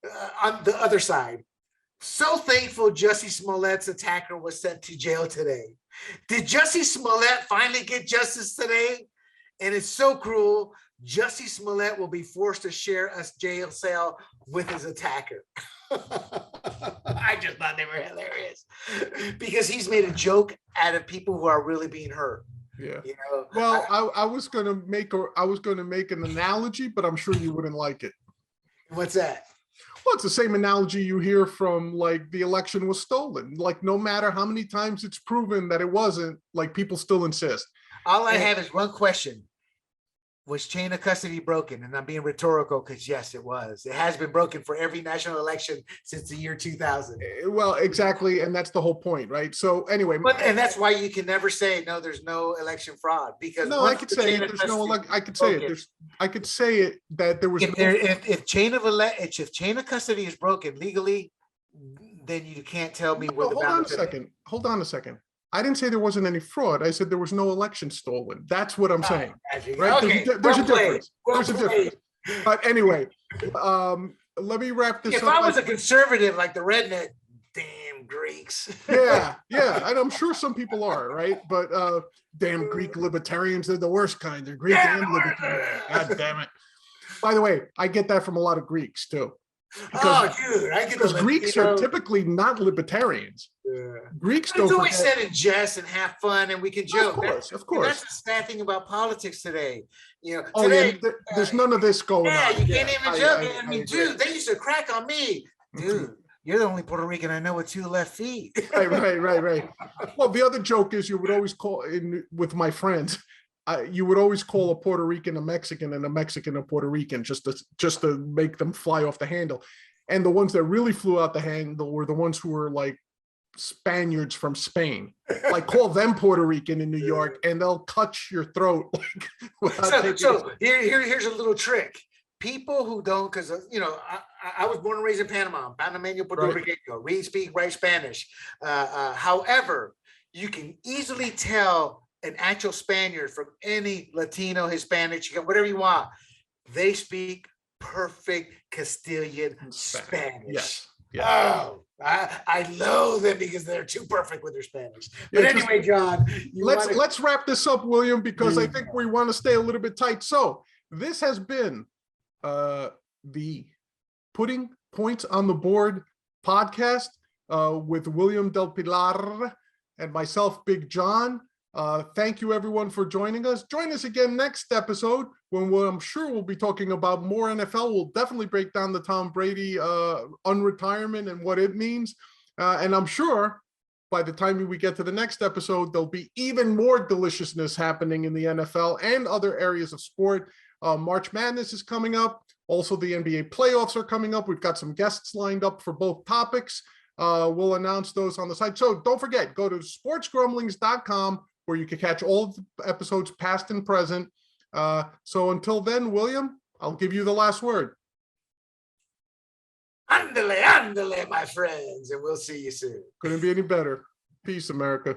on the other side, so thankful Jussie Smollett's attacker was sent to jail today. Did Jussie Smollett finally get justice today? And it's so cruel. Jussie Smollett will be forced to share a jail cell with his attacker. I just thought they were hilarious, because he's made a joke out of people who are really being hurt. Yeah. Well, I was gonna make an analogy, but I'm sure you wouldn't like it. What's that? Well, it's the same analogy you hear from, like, the election was stolen. Like, no matter how many times it's proven that it wasn't, like, people still insist. All I have is one question. Was chain of custody broken? And I'm being rhetorical, because yes, it was. It has been broken for every national election since the year 2000. Well, exactly, and that's the whole point, right? So anyway, and that's why you can never say no. There's no election fraud, because I could say it. There's no. I could say it. I could say it that there was. If chain of custody is broken legally, then you can't tell me where the balance is. Hold on a second. I didn't say there wasn't any fraud. I said there was no election stolen. That's what I'm saying. Right? Okay. There's a difference. There's a difference. But anyway, let me wrap this up. If I was a conservative like the redneck, damn Greeks. Yeah, and I'm sure some people are, right? But damn Greek libertarians, they're the worst kind. They're Greek and libertarian. God damn it. By the way, I get that from a lot of Greeks too. Because Greeks are typically not libertarians. Greeks don't. It's always said in jest and have fun, and we can joke. Of course. That's the sad thing about politics today. Today, there's none of this going on. You can't even joke. I mean, dude, they used to crack on me. Dude, you're the only Puerto Rican I know with 2 left feet. Right. Well, the other joke is you would always call with my friends. You would always call a Puerto Rican a Mexican and a Mexican a Puerto Rican, just to make them fly off the handle. And the ones that really flew out the handle were the ones who were like Spaniards from Spain. Like, call them Puerto Rican in New York, and they'll cut your throat. So here's a little trick. People who don't, because I was born and raised in Panama, Panameño, Puerto Rican, read, speak, write Spanish. However, you can easily tell an actual Spaniard from any Latino, Hispanic, whatever you want. They speak perfect Castilian Spanish. Yes. Oh, I loathe them because they're too perfect with their Spanish. But anyway, John, let's wrap this up, William, because I think we want to stay a little bit tight. So this has been the Putting Points on the Board podcast with William Del Pilar and myself, Big John. Thank you, everyone, for joining us. Join us again next episode when I'm sure we'll be talking about more NFL. We'll definitely break down the Tom Brady unretirement and what it means. And I'm sure by the time we get to the next episode, there'll be even more deliciousness happening in the NFL and other areas of sport. March Madness is coming up. Also, the NBA playoffs are coming up. We've got some guests lined up for both topics. We'll announce those on the site. So don't forget, go to sportsgrumblings.com where you can catch all the episodes past and present. So until then, William, I'll give you the last word. Andale, my friends, and we'll see you soon. Couldn't be any better. Peace, America.